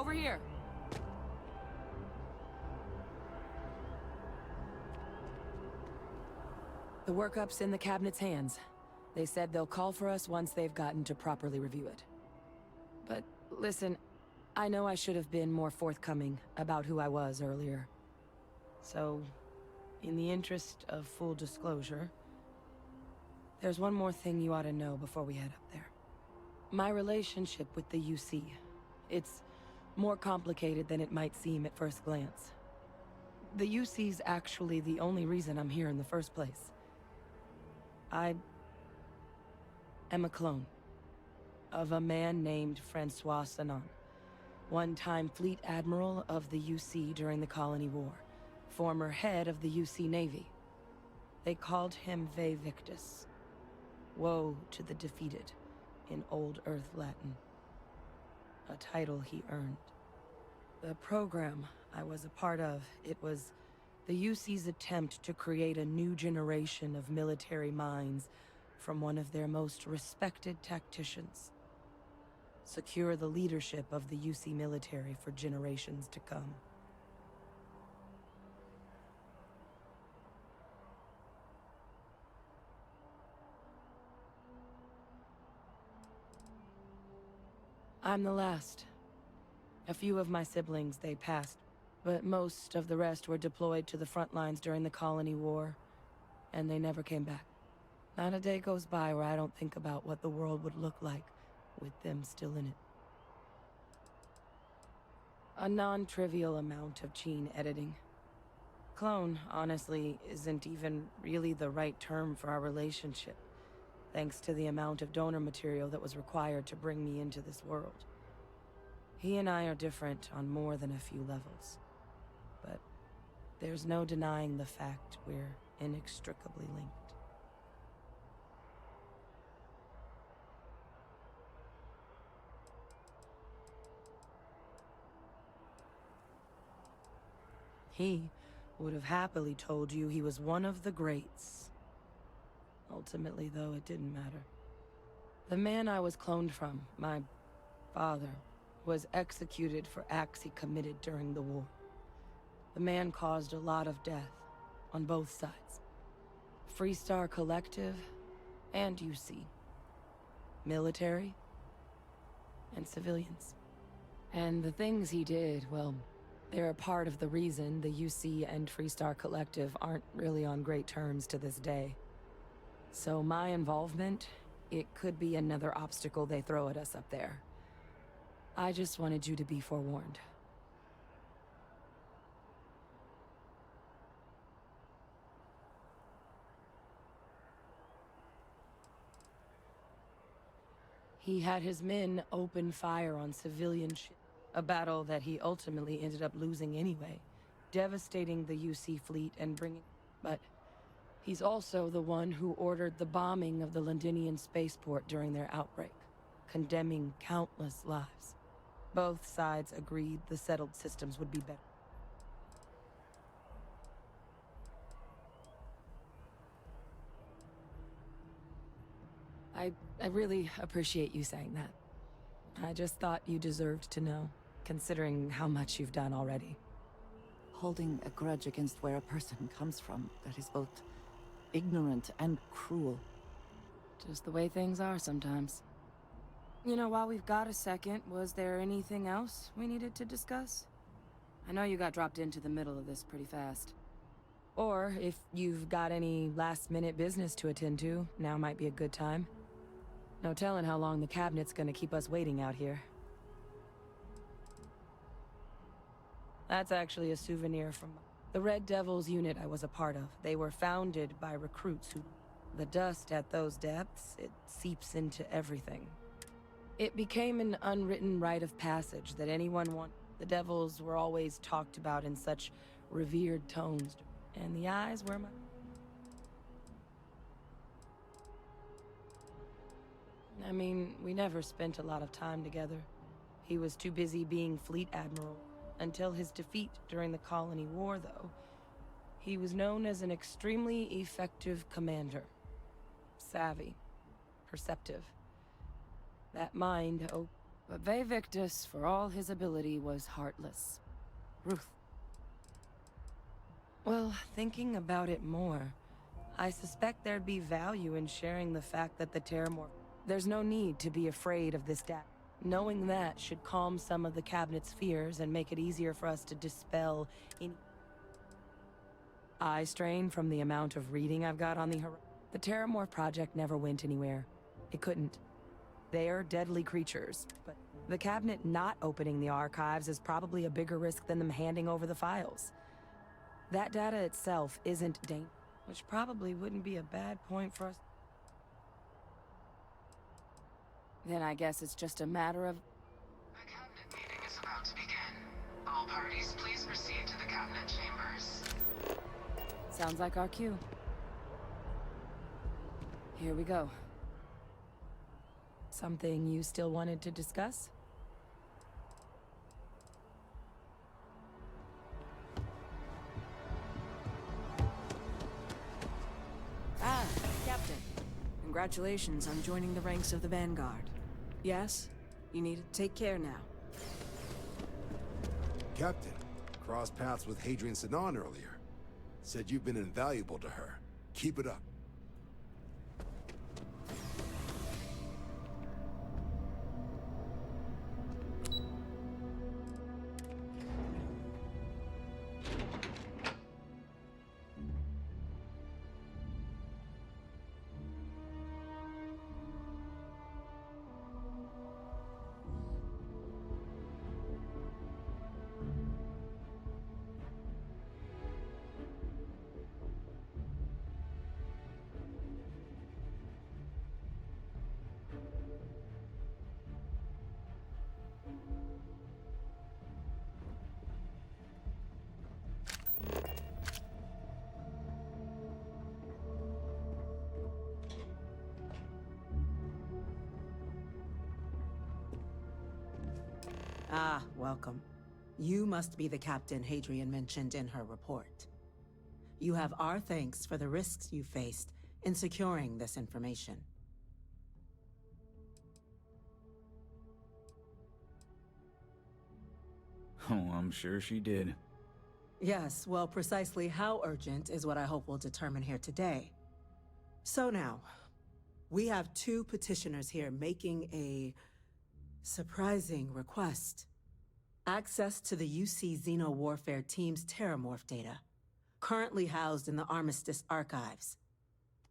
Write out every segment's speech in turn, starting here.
over here. The workup's in the cabinet's hands. They said they'll call for us once they've gotten to properly review it. But listen, I know I should have been more forthcoming about who I was earlier. So, in the interest of full disclosure, there's one more thing you ought to know before we head up there. My relationship with the UC. It's more complicated than it might seem at first glance. The UC's actually the only reason I'm here in the first place. I am a clone of a man named Francois Sanon, one-time fleet admiral of the UC during the Colony War, former head of the UC Navy. They called him Ve Victus, woe to the defeated, in Old Earth Latin, a title he earned. The program I was a part of, it was the UC's attempt to create a new generation of military minds from one of their most respected tacticians. Secure the leadership of the UC military for generations to come. I'm the last. A few of my siblings, they passed, but most of the rest were deployed to the front lines during the Colony War, and they never came back. Not a day goes by where I don't think about what the world would look like with them still in it. A non-trivial amount of gene editing. Clone, honestly, isn't even really the right term for our relationship, thanks to the amount of donor material that was required to bring me into this world. He and I are different on more than a few levels, but there's no denying the fact we're inextricably linked. He would have happily told you he was one of the greats. Ultimately, though, it didn't matter. The man I was cloned from, my father, was executed for acts he committed during the war. The man caused a lot of death, on both sides. Freestar Collective and UC. Military and civilians. And the things he did, well, they're a part of the reason the UC and Freestar Collective aren't really on great terms to this day. So my involvement, it could be another obstacle they throw at us up there. I just wanted you to be forewarned. He had his men open fire on civilian ships, a battle that he ultimately ended up losing anyway, devastating the UC fleet and bringing... But he's also the one who ordered the bombing of the Londinian spaceport during their outbreak, condemning countless lives. Both sides agreed the settled systems would be better. I really appreciate you saying that. I just thought you deserved to know, considering how much you've done already. Holding a grudge against where a person comes from that is both ignorant and cruel. Just the way things are sometimes. You know, while we've got a second, was there anything else we needed to discuss? I know you got dropped into the middle of this pretty fast. Or, if you've got any last-minute business to attend to, now might be a good time. No telling how long the cabinet's gonna keep us waiting out here. That's actually a souvenir from the Red Devils unit I was a part of. They were founded by recruits who... The dust at those depths, it seeps into everything. It became an unwritten rite of passage that anyone want. The Devils were always talked about in such revered tones, and the eyes were my... I mean, we never spent a lot of time together. He was too busy being Fleet Admiral. Until his defeat during the Colony War, though, he was known as an extremely effective commander. Savvy. Perceptive. That mind, oh, But Ve Victus, for all his ability, was heartless. Ruth. Well, thinking about it more, I suspect there'd be value in sharing the fact that the Terramorph... There's no need to be afraid of this data. Knowing that should calm some of the Cabinet's fears and make it easier for us to dispel any eye strain from the amount of reading I've got on the horizon. The Terramorph project never went anywhere. It couldn't. They're deadly creatures, but the Cabinet not opening the archives is probably a bigger risk than them handing over the files. That data itself isn't dangerous, which probably wouldn't be a bad point for us. Then I guess it's just a matter of... The Cabinet meeting is about to begin. All parties, please proceed to the Cabinet chambers. Sounds like our cue. Here we go. Something you still wanted to discuss? Ah, Captain. Congratulations on joining the ranks of the Vanguard. Yes, you need to take care now. Captain, crossed paths with Hadrian Sinon earlier. Said you've been invaluable to her. Keep it up. Ah, welcome. You must be the captain Hadrian mentioned in her report. You have our thanks for the risks you faced in securing this information. Oh, I'm sure she did. Yes, well, precisely how urgent is what I hope we'll determine here today. So now, we have two petitioners here making a surprising request. Access to the UC Xeno Warfare Team's Terramorph data, currently housed in the Armistice archives.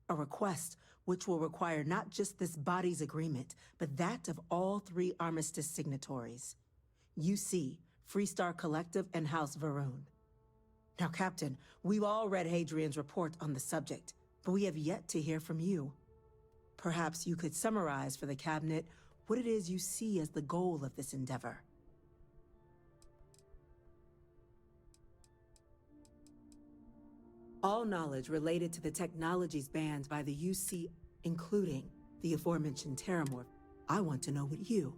A request which will require not just this body's agreement, but that of all three Armistice signatories. UC, Freestar Collective, and House Varun. Now, Captain, we've all read Hadrian's report on the subject, but we have yet to hear from you. Perhaps you could summarize for the Cabinet what it is you see as the goal of this endeavor. All knowledge related to the technologies banned by the UC, including the aforementioned Terramorph. I want to know what you,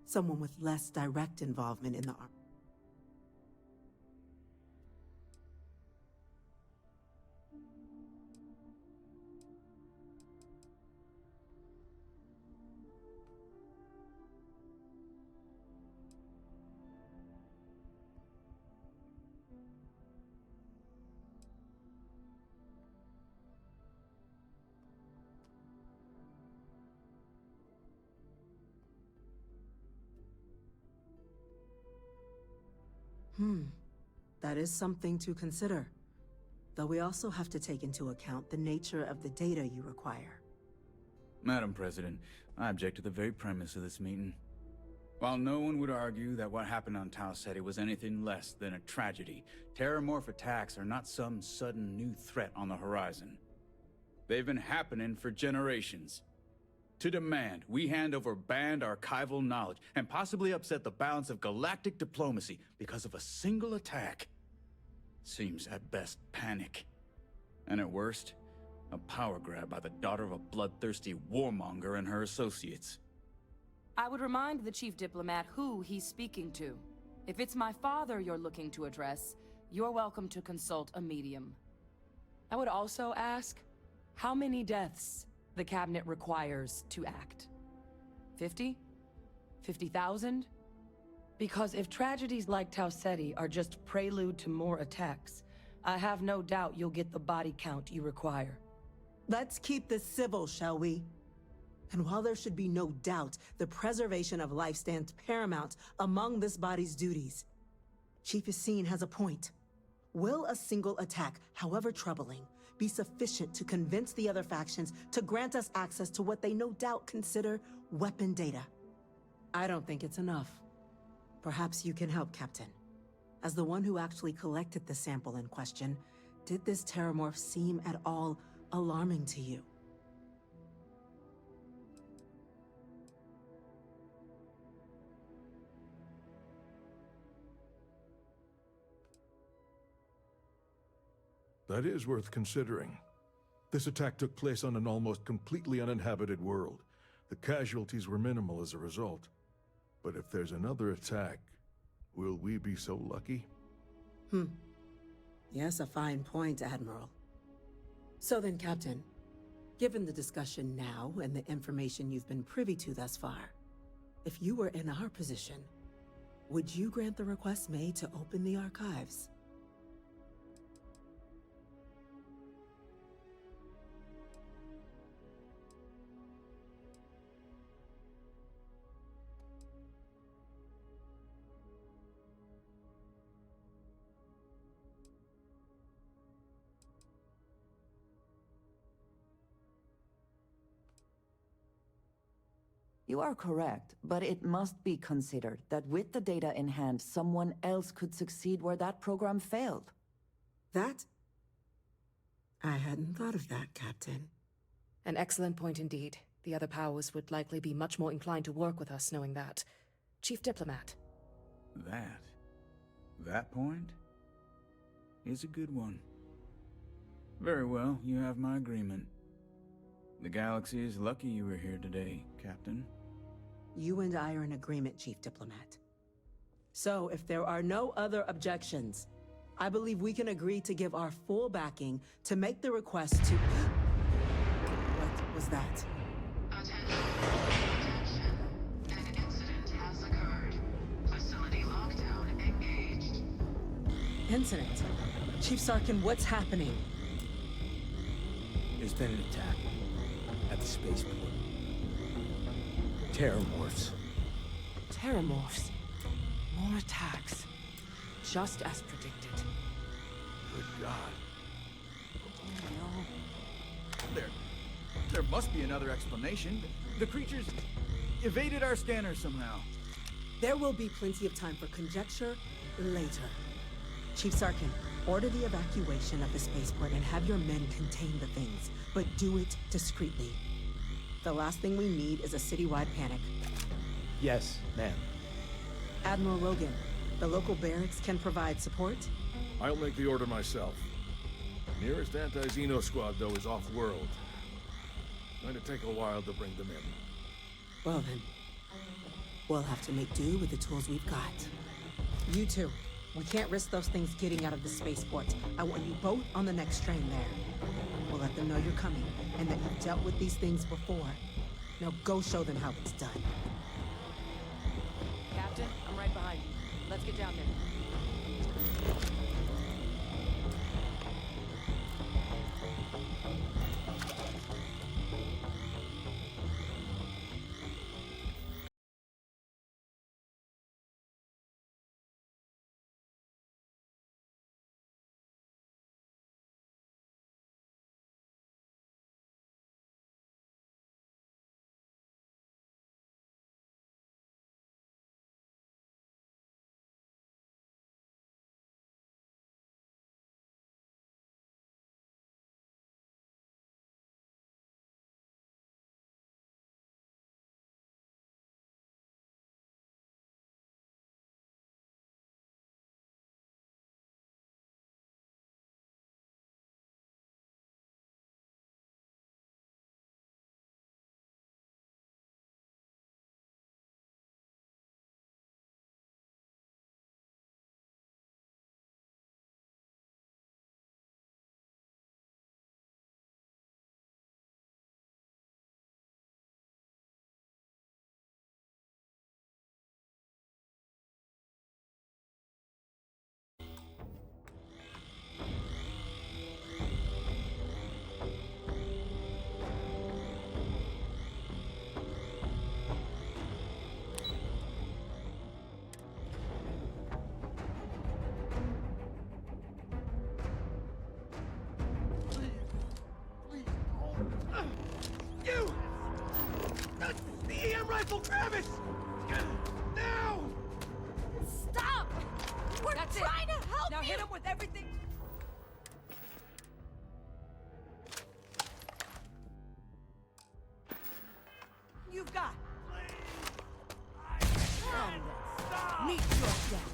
someone with less direct involvement in the army. That is something to consider. Though we also have to take into account the nature of the data you require. Madam President, I object to the very premise of this meeting. While no one would argue that what happened on Tau Ceti was anything less than a tragedy, Terramorph attacks are not some sudden new threat on the horizon. They've been happening for generations. To demand we hand over banned archival knowledge and possibly upset the balance of galactic diplomacy because of a single attack seems at best panic. And at worst, a power grab by the daughter of a bloodthirsty warmonger and her associates. I would remind the chief diplomat who he's speaking to. If it's my father you're looking to address, you're welcome to consult a medium. I would also ask, how many deaths the Cabinet requires to act? 50? 50,000? Because if tragedies like Tau Ceti are just prelude to more attacks, I have no doubt you'll get the body count you require. Let's keep this civil, shall we? And while there should be no doubt the preservation of life stands paramount among this body's duties, Chief Yassine has a point. Will a single attack, however troubling, be sufficient to convince the other factions to grant us access to what they no doubt consider weapon data? I don't think it's enough. Perhaps you can help, Captain. As the one who actually collected the sample in question, did this terramorph seem at all alarming to you? That is worth considering. This attack took place on an almost completely uninhabited world. The casualties were minimal as a result. But if there's another attack, will we be so lucky? Yes, a fine point, Admiral. So then, Captain, given the discussion now and the information you've been privy to thus far, if you were in our position, would you grant the request made to open the archives? You are correct, but it must be considered that with the data in hand, someone else could succeed where that program failed. That? I hadn't thought of that, Captain. An excellent point indeed. The other powers would likely be much more inclined to work with us knowing that. Chief Diplomat. That point is a good one. Very well, you have my agreement. The galaxy is lucky you were here today, Captain. You and I are in agreement, Chief Diplomat. So, if there are no other objections, I believe we can agree to give our full backing to make the request to... What was that? Attention. An incident has occurred. Facility lockdown engaged. Incident? Chief Sarkin, what's happening? There's been an attack at the spaceport. Terramorphs. Terramorphs. More attacks. Just as predicted. Good God. There must be another explanation. The creatures evaded our scanner somehow. There will be plenty of time for conjecture later. Chief Sarkin, order the evacuation of the spaceport and have your men contain the things, but do it discreetly. The last thing we need is a citywide panic. Yes, ma'am. Admiral Rogan, the local barracks can provide support? I'll make the order myself. Nearest anti-Xeno squad, though, is off-world. Going to take a while to bring them in. Well then, we'll have to make do with the tools we've got. You two, we can't risk those things getting out of the spaceport. I want you both on the next train there. We'll let them know you're coming, and that you've dealt with these things before. Now go show them how it's done. Captain, I'm right behind you. Let's get down there. Michael, grab it! Now! Stop! We're That's trying to help Now you! hit him with everything. You've got. Meet your death.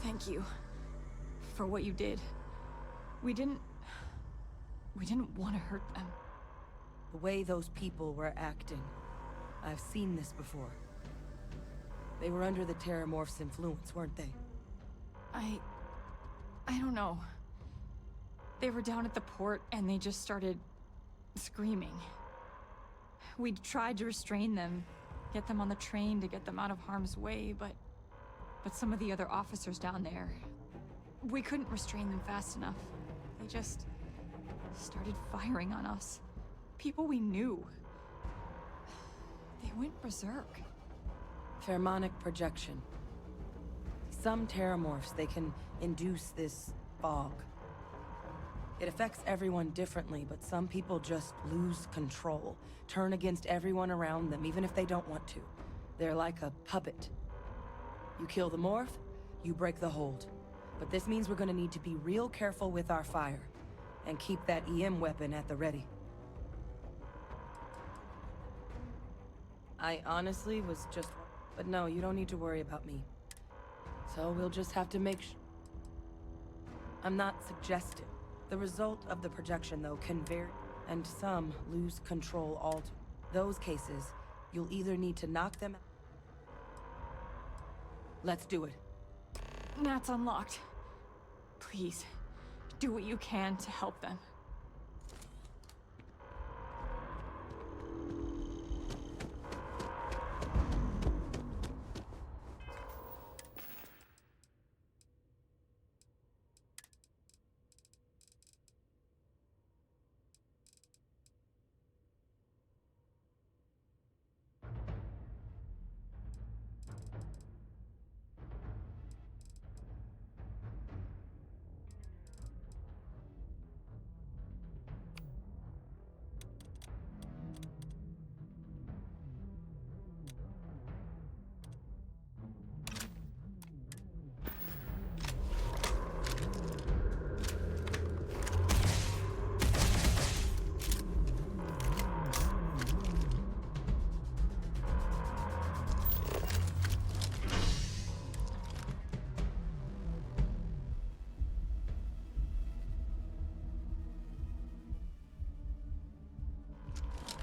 Thank you for what you did. We didn't want to hurt them. The way those people were acting, I've seen this before. They were under the Terramorph's influence, weren't they? I don't know. They were down at the port and they just started screaming. We tried to restrain them, get them on the train to get them out of harm's way, but some of the other officers down there, we couldn't restrain them fast enough. They just started firing on us. People we knew. They went berserk. Pheromonic projection. Some Terramorphs, they can induce this fog. It affects everyone differently, but some people just lose control, turn against everyone around them, even if they don't want to. They're like a puppet. You kill the morph, you break the hold. But this means we're gonna need to be real careful with our fire, and keep that EM weapon at the ready. I honestly was just... But no, you don't need to worry about me. So we'll just have to make I'm not suggesting. The result of the projection, though, can vary, and some lose control altogether. Those cases, you'll either need to knock them out. Let's do it. Nat's unlocked. Please, do what you can to help them.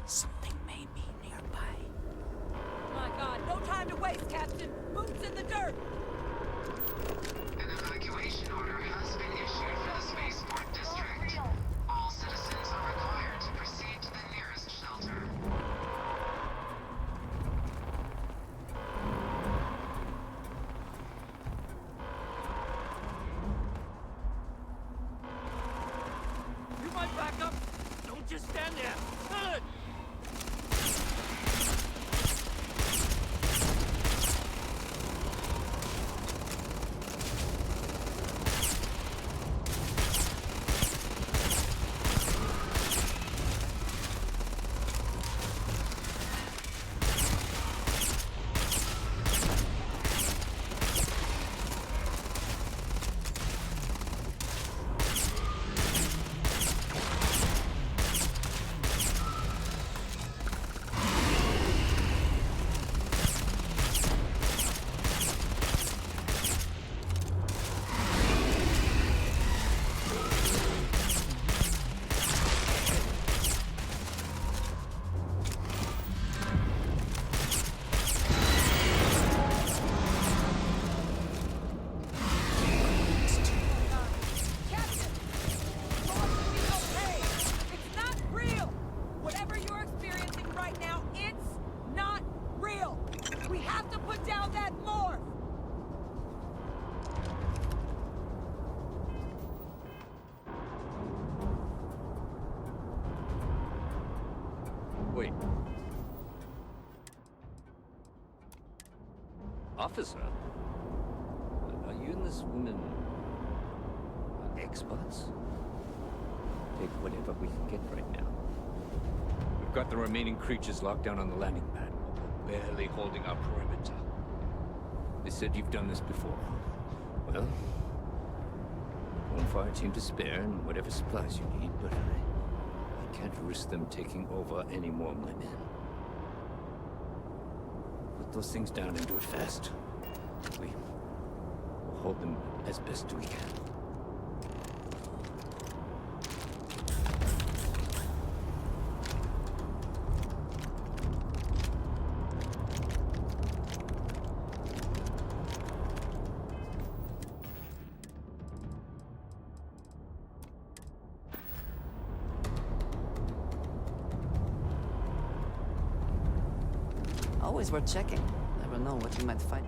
Something may be nearby. My God, no time to waste, Captain! Boots in the dirt! An evacuation order has been issued for the spaceport district. All citizens are required to proceed to the nearest shelter. You might back up! Don't just stand there! Good! Wait. Officer? Are you and this woman... experts? Take whatever we can get right now. We've got the remaining creatures locked down on the landing pad. We're barely holding our perimeter. They said you've done this before. Well, one fire team to spare and whatever supplies you need, but I can't risk them taking over any more of my men. Put those things down and do it fast. We'll hold them as best we can. Always worth checking. Never know what you might find.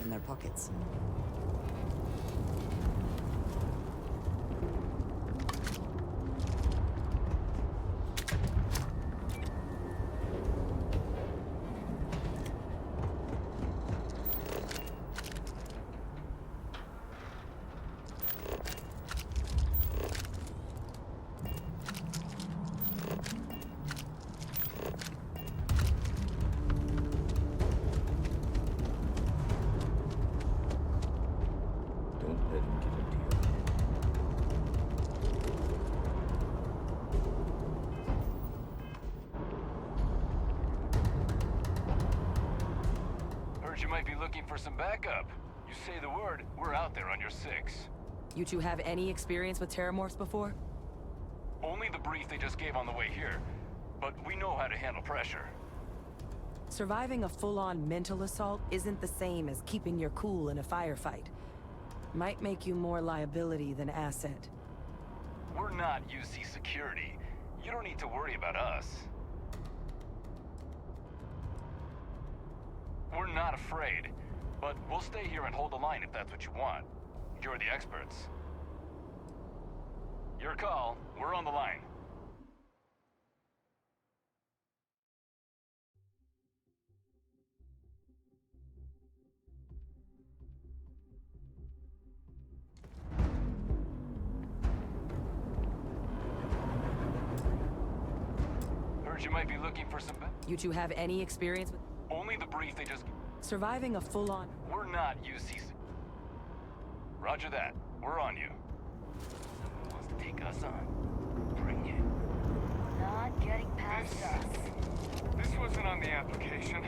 In their pockets. You might be looking for some backup. You say the word, we're out there on your 6. You two have any experience with terramorphs before? Only the brief they just gave on the way here, but we know how to handle pressure. Surviving a full-on mental assault isn't the same as keeping your cool in a firefight. Might make you more liability than asset. We're not UC security. You don't need to worry about us. We're not afraid, but we'll stay here and hold the line if that's what you want. You're the experts. Your call. We're on the line. Heard you might be looking for some... You two have any experience with... Only the brief they just... Surviving a full-on... We're not UC... Roger that. We're on you. Someone wants to take us on. Bring it. Not getting past us. This wasn't on the application.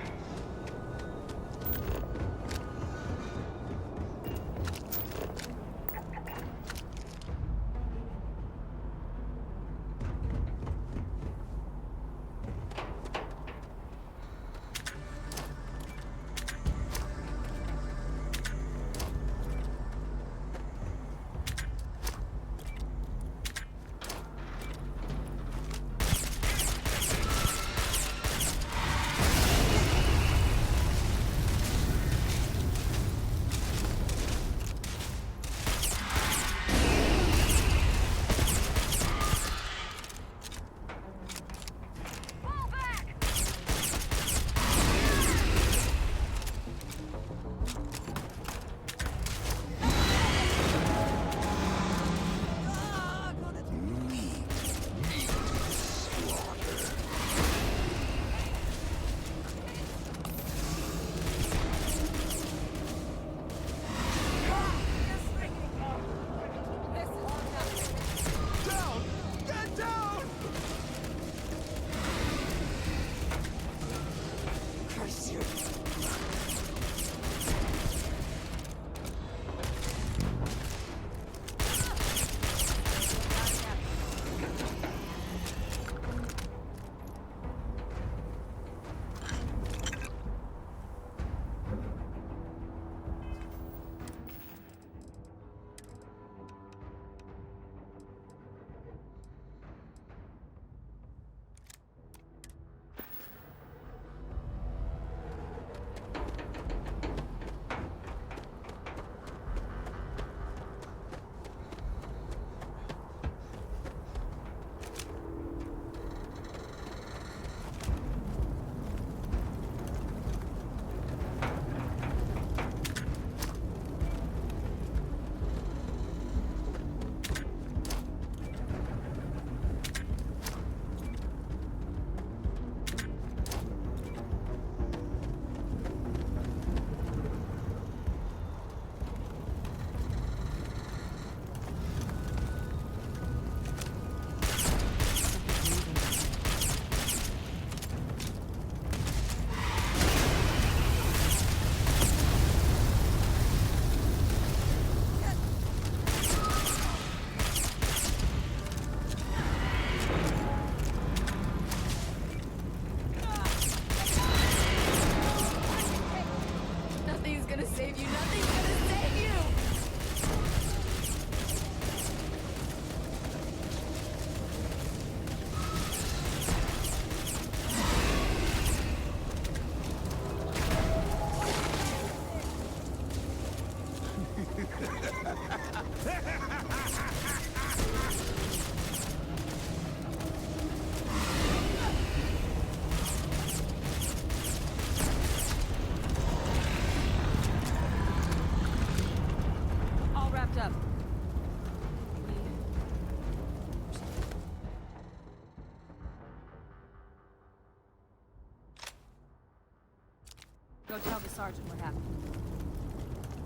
Go tell the sergeant what happened.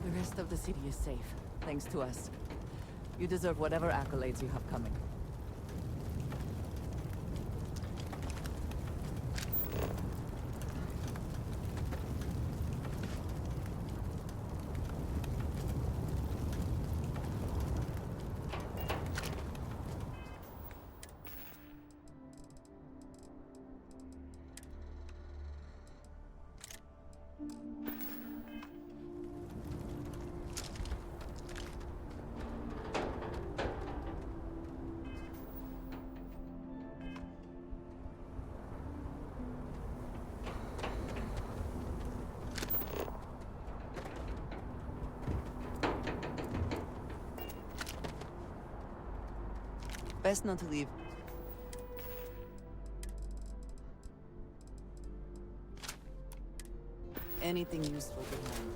The rest of the city is safe, thanks to us. You deserve whatever accolades you have coming. Best not to leave. Anything useful behind.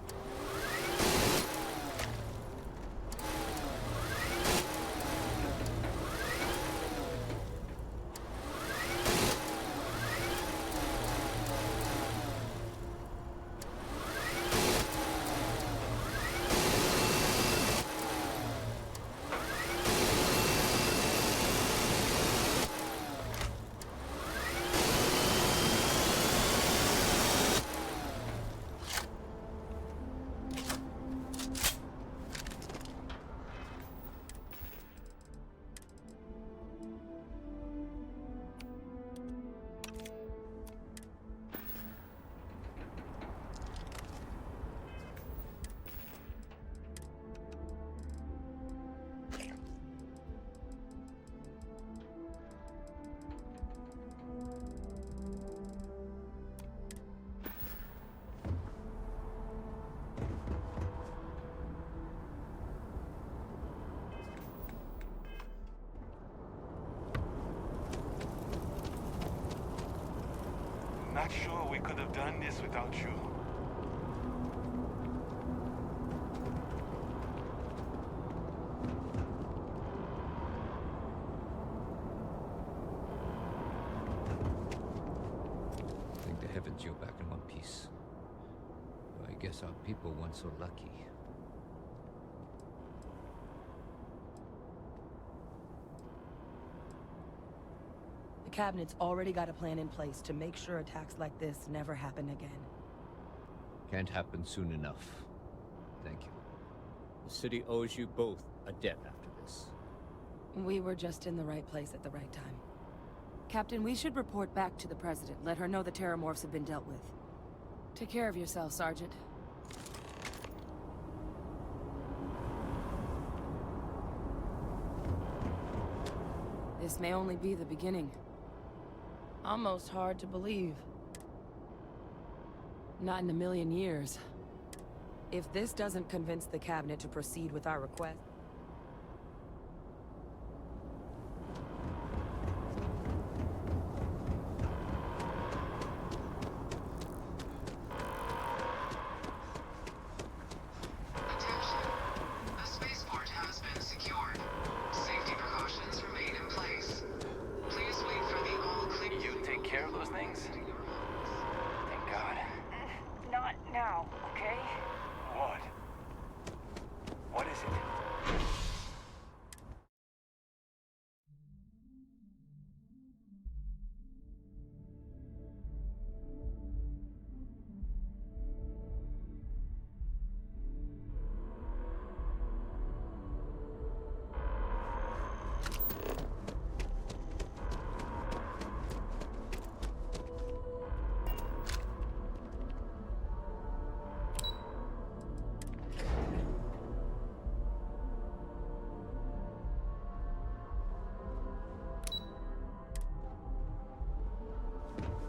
Not sure we could have done this without you. Thank the heavens you're back in one piece. I guess our people weren't so lucky. The Cabinet's already got a plan in place to make sure attacks like this never happen again. Can't happen soon enough. Thank you. The city owes you both a debt after this. We were just in the right place at the right time. Captain, we should report back to the President. Let her know the Terramorphs have been dealt with. Take care of yourself, Sergeant. This may only be the beginning. Almost hard to believe. Not in a million years. If this doesn't convince the Cabinet to proceed with our request... Attention. The spaceport has been secured. Safety precautions remain in place. Please wait for the all-clear... You take care of those things? Thank God. Not now, okay? What? What is it?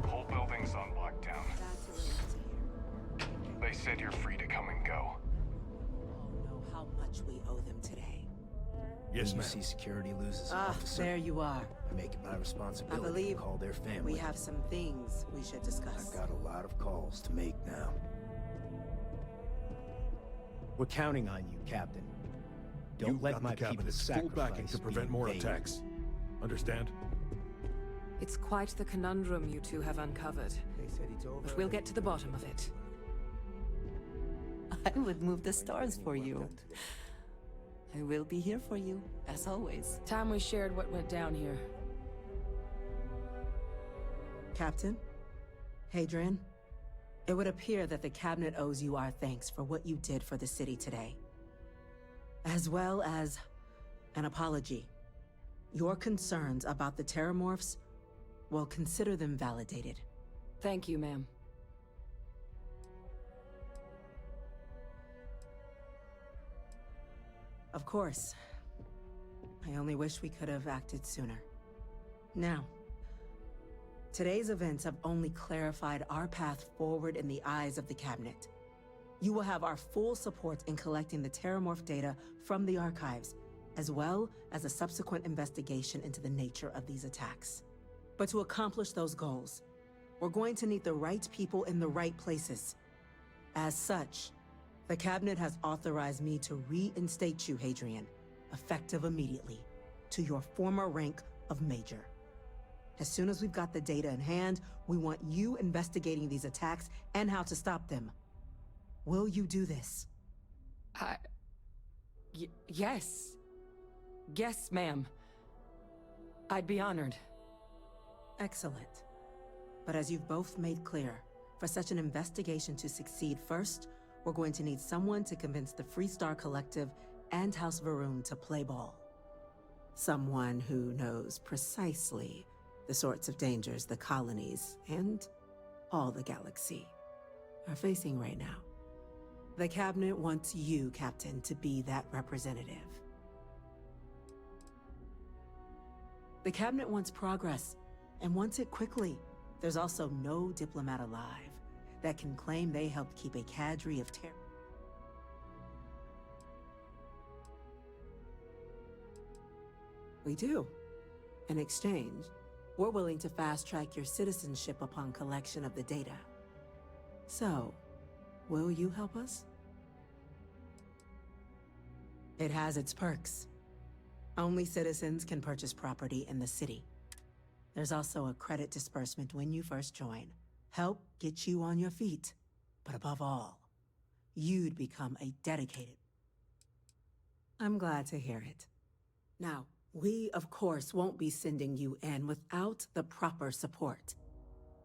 Whole building's on lockdown. That's a relief to hear. They said you're free to come and go. All know how much we owe them today. Yes, You ma'am. see security loses an Ah, officer. there you are. I make it my I responsibility believe to call their family. we have some things we should discuss. I've got a lot of calls to make now. We're counting on you, Captain. Don't You've let got my the people Cabinet's full sacrifice backing to be prevent in more vain. attacks. Understand? It's quite the conundrum you two have uncovered, They said it's over. but we'll get to the bottom of it. I would move the stars for you. I will be here for you, as always. Time we shared what went down here. Captain? Hadrian? It would appear that the Cabinet owes you our thanks for what you did for the city today. As well as an apology. Your concerns about the Terramorphs, well, consider them validated. Thank you, ma'am. Of course. I only wish we could have acted sooner. Now, today's events have only clarified our path forward in the eyes of the Cabinet. You will have our full support in collecting the Terramorph data from the archives, as well as a subsequent investigation into the nature of these attacks. But to accomplish those goals, we're going to need the right people in the right places. As such, the Cabinet has authorized me to reinstate you, Hadrian, effective immediately, to your former rank of Major. As soon as we've got the data in hand, we want you investigating these attacks and how to stop them. Will you do this? Yes. Yes, ma'am. I'd be honored. Excellent. But as you've both made clear, for such an investigation to succeed first, we're going to need someone to convince the Freestar Collective and House Varun to play ball. Someone who knows precisely the sorts of dangers the colonies and all the galaxy are facing right now. The Cabinet wants you, Captain, to be that representative. The Cabinet wants progress, and wants it quickly. There's also no diplomat alive that can claim they helped keep a cadre of terror. We do. In exchange, we're willing to fast-track your citizenship upon collection of the data. So, will you help us? It has its perks. Only citizens can purchase property in the city. There's also a credit disbursement when you first join. Help get you on your feet. But above all, you'd become a dedicated... I'm glad to hear it. Now, we, of course, won't be sending you in without the proper support.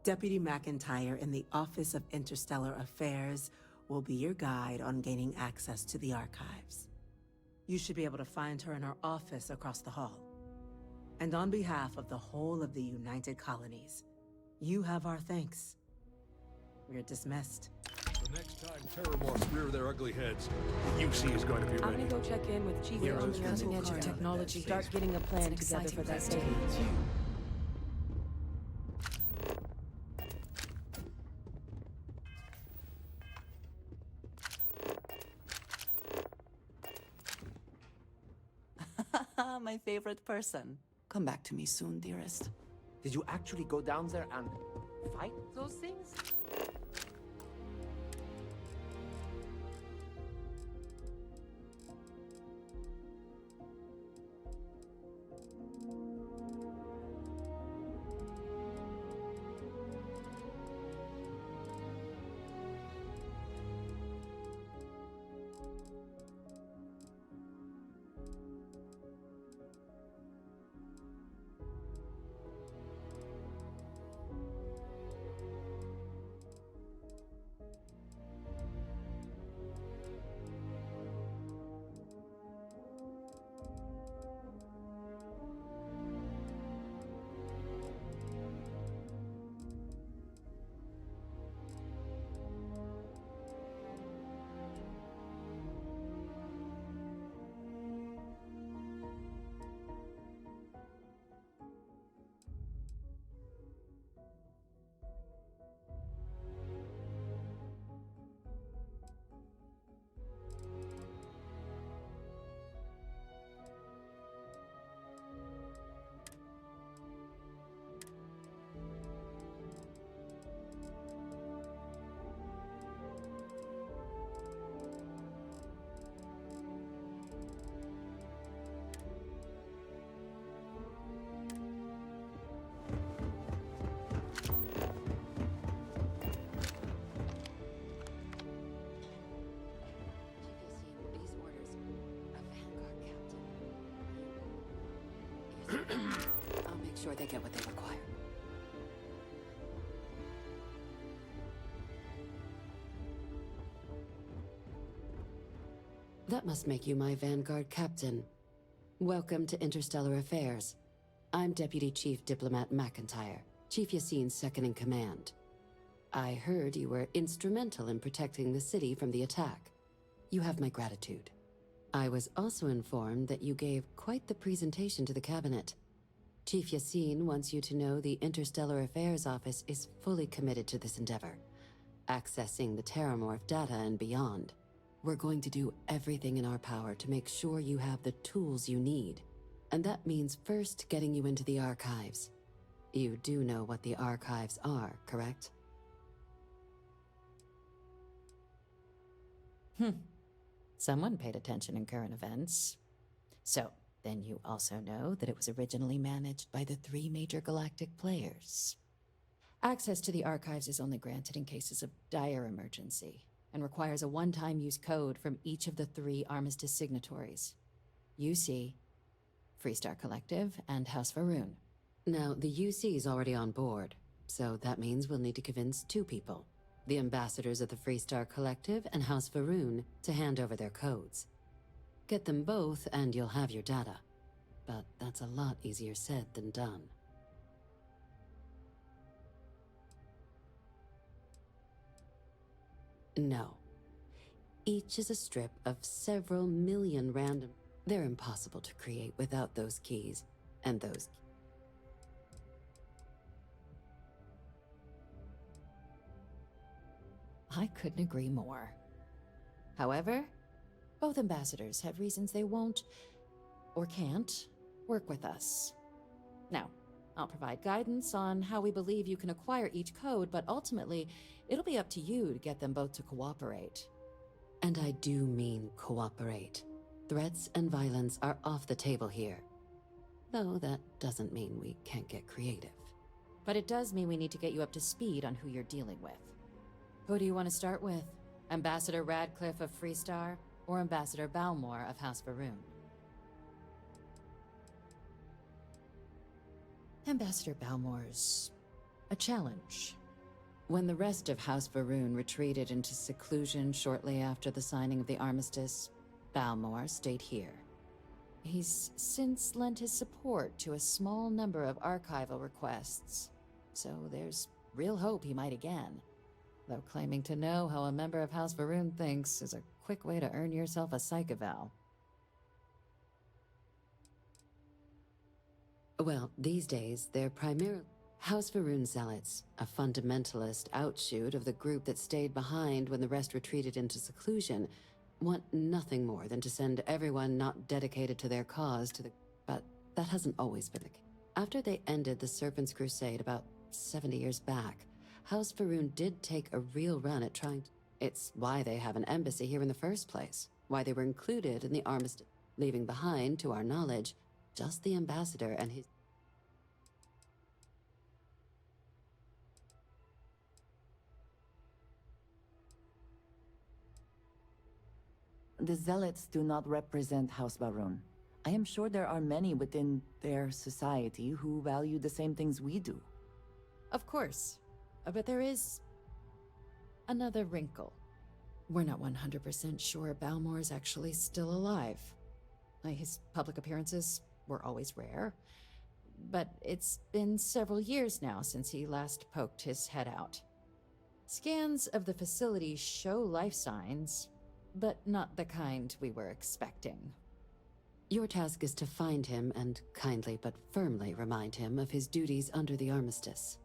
Deputy McIntyre in the Office of Interstellar Affairs will be your guide on gaining access to the archives. You should be able to find her in her office across the hall. And on behalf of the whole of the United Colonies, you have our thanks. We're dismissed. The next time Terramorphs rear their ugly heads, the UC is going to be ready. I'm gonna go check in with Chief on the cutting edge of technology. Start getting a plan together for that stage. My favorite person. Come back to me soon, dearest. Did you actually go down there and fight those things? I'll make sure they get what they require. That must make you my Vanguard captain. Welcome to Interstellar Affairs. I'm Deputy Chief Diplomat McIntyre, Chief Yassine's second-in-command. I heard you were instrumental in protecting the city from the attack. You have my gratitude. I was also informed that you gave quite the presentation to the cabinet. Chief Yassine wants you to know the Interstellar Affairs Office is fully committed to this endeavor, accessing the Terramorph data and beyond. We're going to do everything in our power to make sure you have the tools you need. And that means first getting you into the archives. You do know what the archives are, correct? Someone paid attention in current events. So, then you also know that it was originally managed by the 3 major galactic players. Access to the archives is only granted in cases of dire emergency, and requires a one-time use code from each of the 3 Armistice signatories. UC, Freestar Collective, and House Varun. Now, the UC is already on board, so that means we'll need to convince 2 people. The ambassadors of the Freestar Collective and House Varun to hand over their codes. Get them both and you'll have your data. But that's a lot easier said than done. No. Each is a strip of several million random... They're impossible to create without those keys, and those... I couldn't agree more. However, both ambassadors have reasons they won't, or can't, work with us. Now, I'll provide guidance on how we believe you can acquire each code, but ultimately, it'll be up to you to get them both to cooperate. And I do mean cooperate. Threats and violence are off the table here. Though that doesn't mean we can't get creative. But it does mean we need to get you up to speed on who you're dealing with. Who do you want to start with? Ambassador Radcliffe of Freestar, or Ambassador Balmore of House Varun? Ambassador Balmore's a challenge. When the rest of House Varun retreated into seclusion shortly after the signing of the armistice, Balmore stayed here. He's since lent his support to a small number of archival requests, so there's real hope he might again. Though claiming to know how a member of House Varun thinks is a quick way to earn yourself a psych eval. Well, these days, they're primarily House Varun zealots, a fundamentalist outshoot of the group that stayed behind when the rest retreated into seclusion, want nothing more than to send everyone not dedicated to their cause to the... But that hasn't always been the case. After they ended the Serpent's Crusade about 70 years back, House Varun did take a real run at trying to... It's why they have an embassy here in the first place, why they were included in the armistice, leaving behind, to our knowledge, just the ambassador and his... The Zealots do not represent House Varun. I am sure there are many within their society who value the same things we do. Of course. But there is another wrinkle. We're not 100% sure Balmore's actually still alive. His public appearances were always rare, but it's been several years now since he last poked his head out. Scans of the facility show life signs, but not the kind we were expecting. Your task is to find him and kindly but firmly remind him of his duties under the armistice.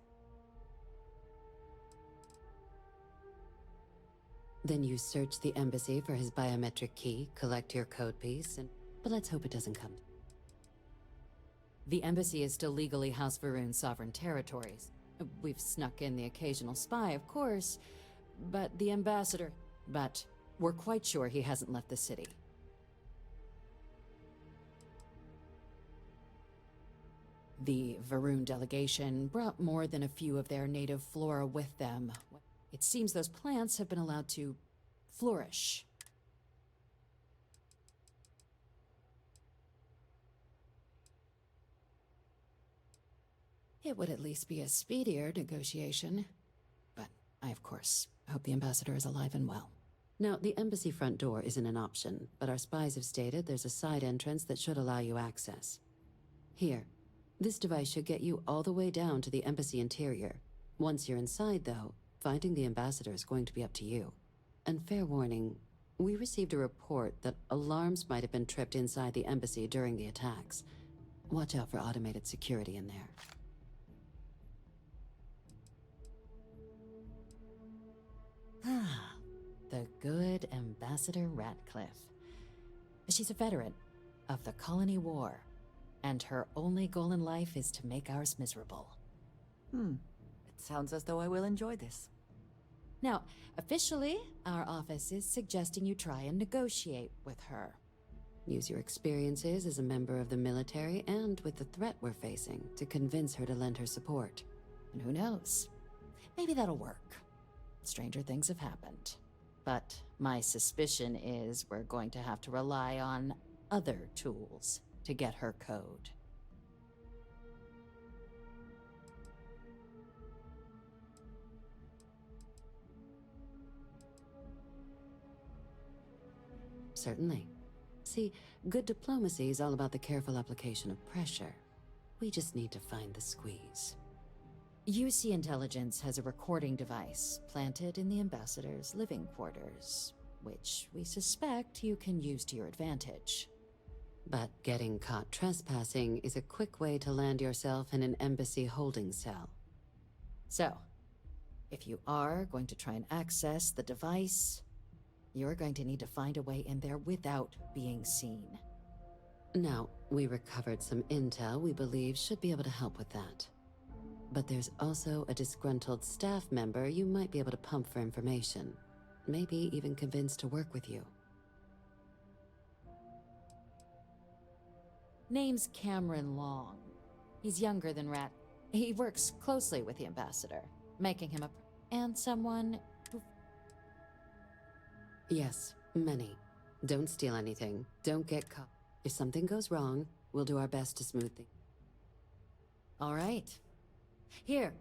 Then you search the embassy for his biometric key, collect your code piece, and... But let's hope it doesn't come. The embassy is still legally House Varun's sovereign territories. We've snuck in the occasional spy, of course, but the ambassador... But we're quite sure he hasn't left the city. The Varun delegation brought more than a few of their native flora with them. It seems those plants have been allowed to flourish. It would at least be a speedier negotiation. But I, of course, hope the ambassador is alive and well. Now, the embassy front door isn't an option, but our spies have stated there's a side entrance that should allow you access. Here, this device should get you all the way down to the embassy interior. Once you're inside, though, finding the ambassador is going to be up to you. And fair warning, we received a report that alarms might have been tripped inside the embassy during the attacks. Watch out for automated security in there. Ah, the good Ambassador Ratcliffe. She's a veteran of the Colony War, and her only goal in life is to make ours miserable. It sounds as though I will enjoy this. Now, officially, our office is suggesting you try and negotiate with her. Use your experiences as a member of the military and with the threat we're facing to convince her to lend her support. And who knows? Maybe that'll work. Stranger things have happened. But my suspicion is we're going to have to rely on other tools to get her code. Certainly. See, good diplomacy is all about the careful application of pressure. We just need to find the squeeze. UC Intelligence has a recording device planted in the ambassador's living quarters, which we suspect you can use to your advantage. But getting caught trespassing is a quick way to land yourself in an embassy holding cell. So, if you are going to try and access the device, you're going to need to find a way in there without being seen. Now, we recovered some intel we believe should be able to help with that. But there's also a disgruntled staff member you might be able to pump for information. Maybe even convince to work with you. Name's Cameron Long. He's younger than Rat. He works closely with the ambassador, making him and someone who... Yes, many. Don't steal anything. Don't get caught. If something goes wrong, we'll do our best to smooth things. All right. Here,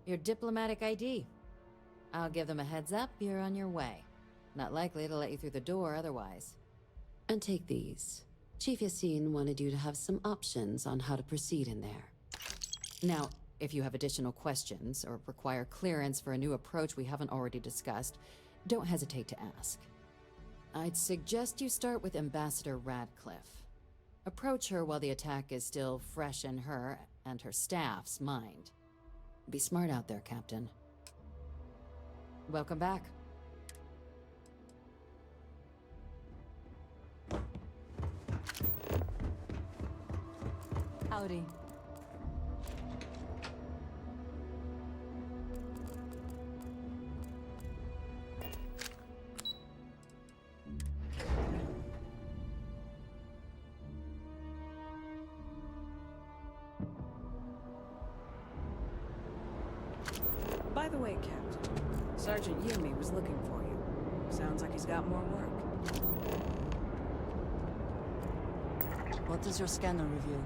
your diplomatic ID. I'll give them a heads up you're on your way. Not likely to let you through the door otherwise. And take these. Chief Yassine wanted you to have some options on how to proceed in there. Now, if you have additional questions or require clearance for a new approach we haven't already discussed, don't hesitate to ask. I'd suggest you start with Ambassador Ratcliffe. Approach her while the attack is still fresh in her and her staff's mind. Be smart out there, Captain. Welcome back. Howdy. By the way, Captain, Sergeant Yumi was looking for you. Sounds like he's got more work. What does your scanner reveal?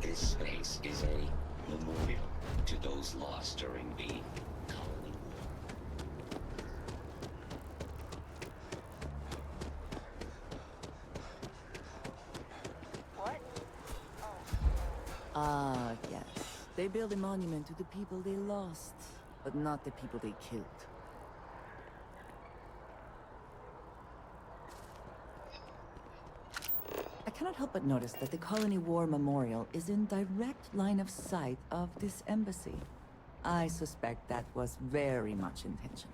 This space is a memorial to those lost during the Colony War. What? Ah, yes. They build a monument to the people they lost, but not the people they killed. I cannot help but notice that the Colony War Memorial is in direct line of sight of this embassy. I suspect that was very much intentional.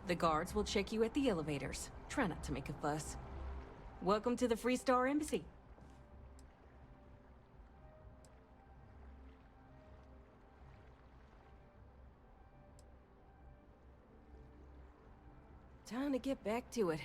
The guards will check you at the elevators. Try not to make a fuss. Welcome to the Free Star Embassy. Time to get back to it.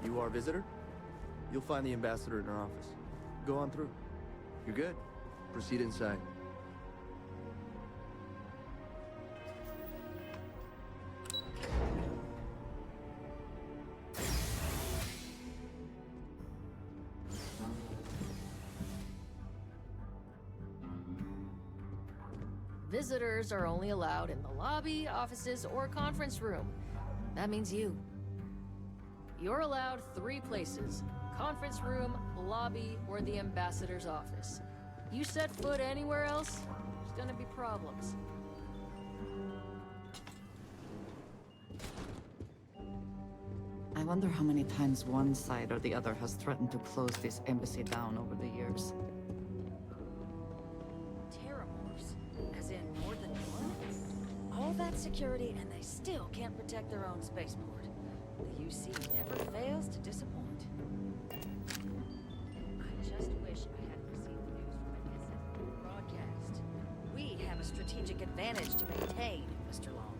You are a visitor? You'll find the ambassador in her office. Go on through. You're good. Proceed inside. Visitors are only allowed in the lobby, offices, or conference room. That means you. You're allowed 3 places: conference room, lobby, or the ambassador's office. You set foot anywhere else, there's gonna be problems. I wonder how many times one side or the other has threatened to close this embassy down over the years. Terramorphs? As in more than one? All that security and they still can't protect their own spaceport. The UC never fails to disappoint. I just wish I hadn't received the news from an SF broadcast. We have a strategic advantage to maintain, Mr. Long.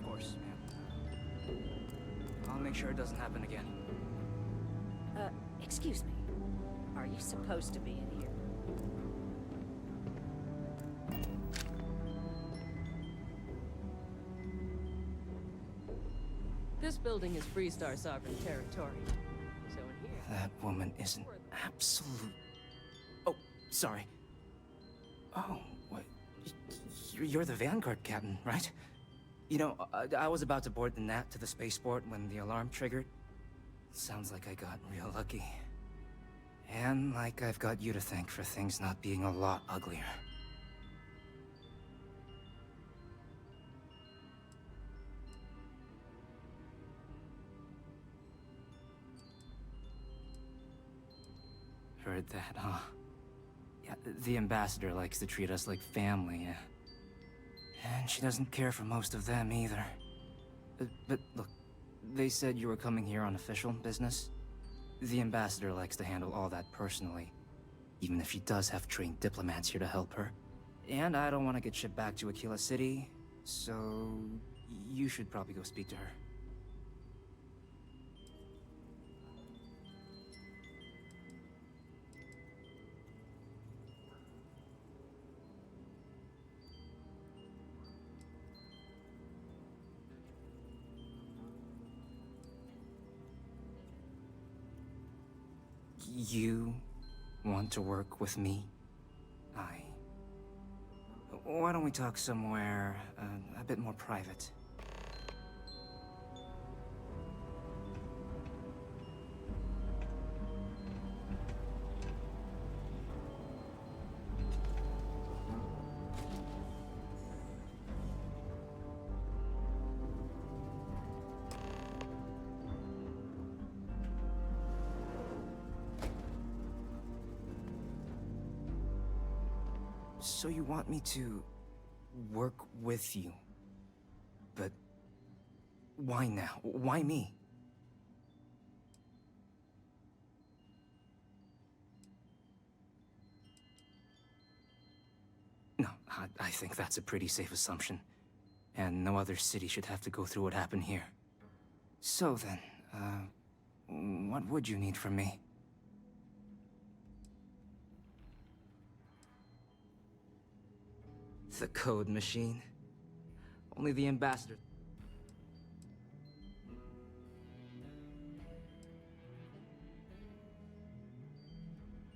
Of course, ma'am. I'll make sure it doesn't happen again. Excuse me. Are you supposed to be in here? This building is Freestar sovereign territory. So in here... That woman is an absolute... Oh, sorry. Oh, what? You're the Vanguard captain, right? You know, I was about to board the Nat to the spaceport when the alarm triggered. Sounds like I got real lucky. And like I've got you to thank for things not being a lot uglier. Heard that, huh? Yeah, the ambassador likes to treat us like family, yeah. And she doesn't care for most of them either. But look, they said you were coming here on official business. The ambassador likes to handle all that personally, even if she does have trained diplomats here to help her. And I don't want to get shipped back to Aquila City, so you should probably go speak to her. You want to work with me? Why don't we talk somewhere a bit more private? So you want me to work with you? But why now? Why me? No, I think that's a pretty safe assumption. And no other city should have to go through what happened here. So then, what would you need from me? The code machine? Only the ambassador.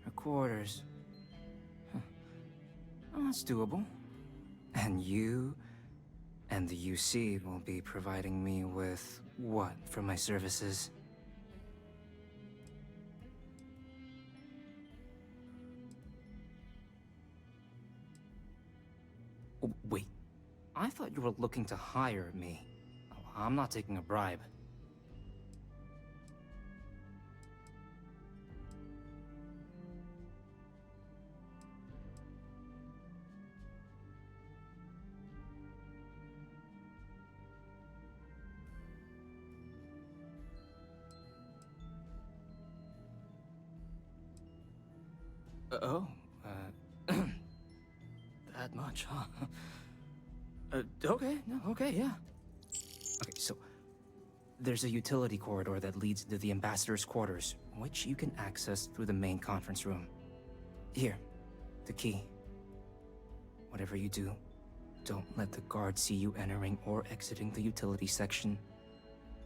Her quarters. Huh. Oh, that's doable. And you and the UC will be providing me with what for my services? Oh, wait. I thought you were looking to hire me. Oh, I'm not taking a bribe. Oh, that much, huh? Okay, no, okay, yeah. Okay, so there's a utility corridor that leads to the ambassador's quarters, which you can access through the main conference room. Here, the key. Whatever you do, don't let the guard see you entering or exiting the utility section,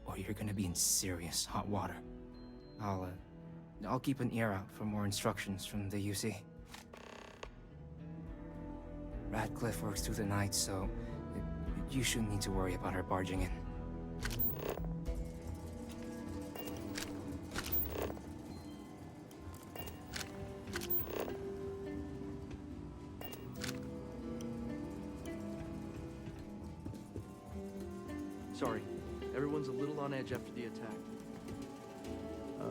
or you're gonna be in serious hot water. I'll keep an ear out for more instructions from the UC. Radcliffe works through the night, so you shouldn't need to worry about her barging in. Sorry, everyone's a little on edge after the attack.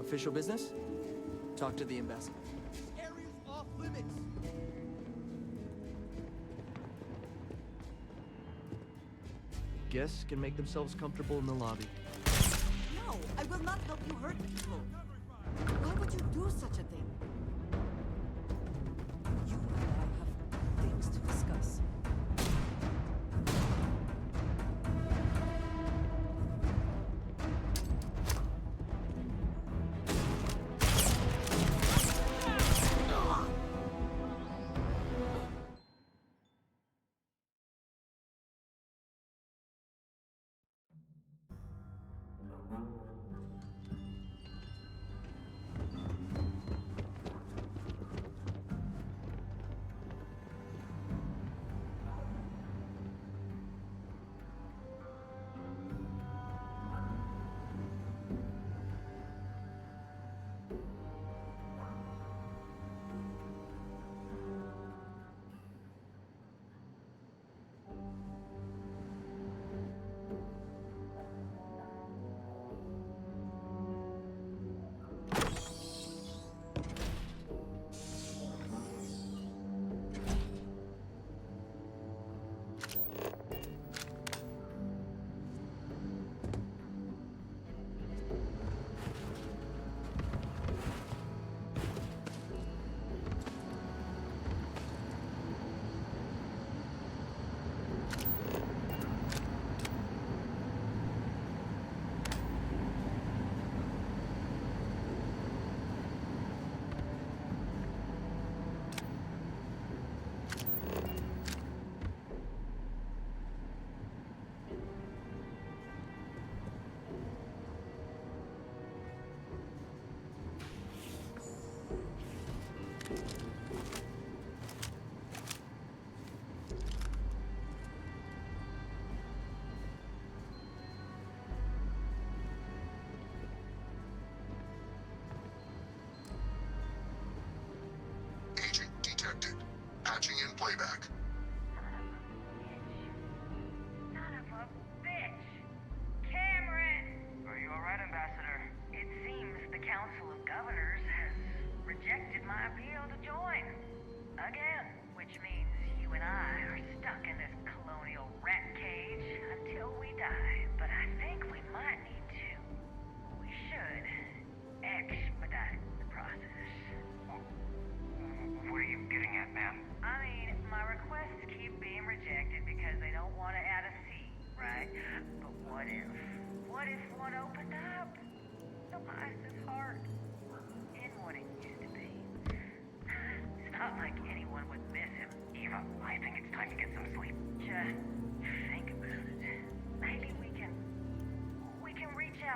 Official business? Talk to the ambassador. Area's off limits! Guests can make themselves comfortable in the lobby. No, I will not help you hurt people. Why would you do such a thing? You and I have things to discuss. Patching in playback. Son of a bitch! Cameron! Are you alright, Ambassador? It seems the Council of Governors has rejected my appeal to join. Again, which means you and I are stuck in this colonial rat cage until we die. But I think we might need to. We should expedite the process. What are you getting at, ma'am? I mean, my requests keep being rejected because they don't want to add a seat, right? But what if one opened up? Elias's heart in what it used to be. It's not like anyone would miss him. Eva, I think it's time to get some sleep. Just think about it.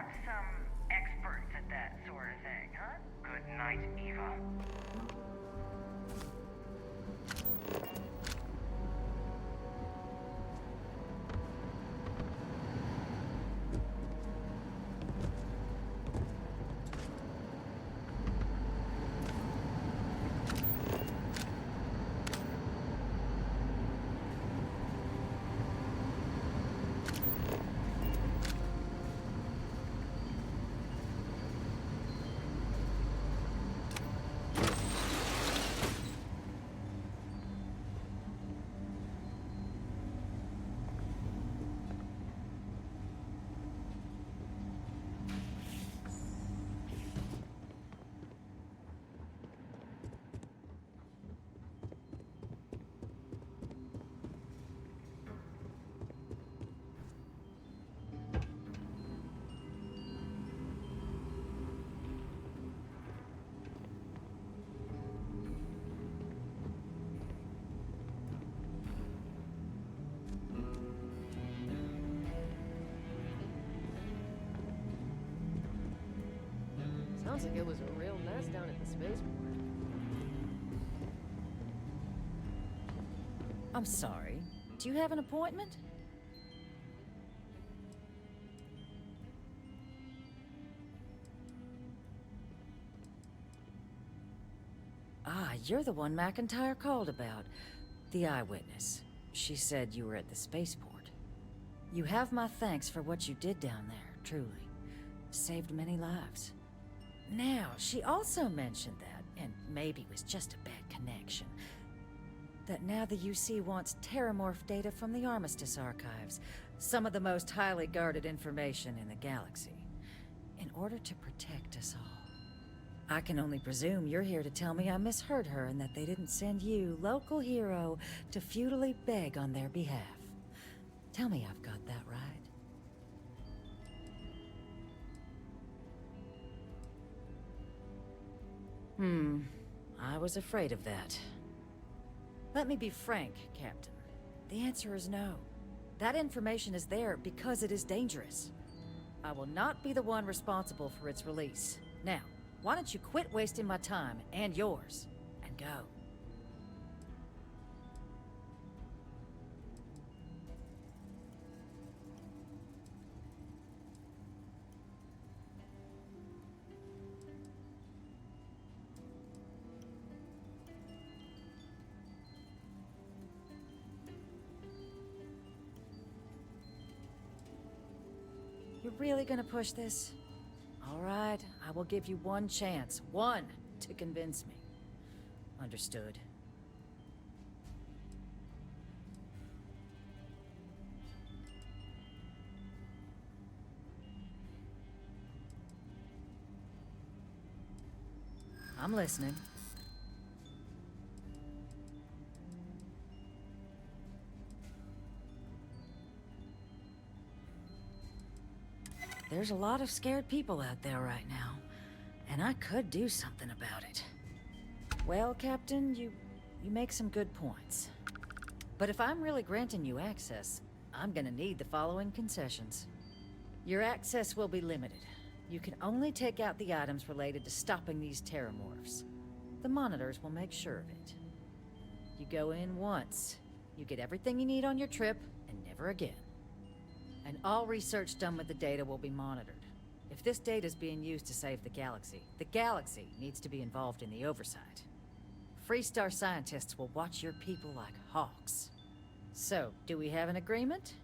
aren't some experts at that sort of thing, huh? Good night, Eva. Sounds like it was a real mess down at the spaceport. I'm sorry. Do you have an appointment? Ah, you're the one McIntyre called about. The eyewitness. She said you were at the spaceport. You have my thanks for what you did down there, truly. Saved many lives. Now, she also mentioned that, and maybe it was just a bad connection, that now the UC wants terramorph data from the Armistice archives, some of the most highly guarded information in the galaxy, in order to protect us all. I can only presume you're here to tell me I misheard her and that they didn't send you, local hero, to futilely beg on their behalf. Tell me I've got that right. I was afraid of that. Let me be frank, Captain. The answer is no. That information is there because it is dangerous. I will not be the one responsible for its release. Now, why don't you quit wasting my time, and yours, and go? You're really gonna push this? All right, I will give you one chance. One, to convince me. Understood. I'm listening. There's a lot of scared people out there right now, and I could do something about it. Well, Captain, you make some good points. But if I'm really granting you access, I'm gonna need the following concessions. Your access will be limited. You can only take out the items related to stopping these terramorphs. The monitors will make sure of it. You go in once, you get everything you need on your trip, and never again. And all research done with the data will be monitored. If this data is being used to save the galaxy needs to be involved in the oversight. Freestar scientists will watch your people like hawks. So, do we have an agreement?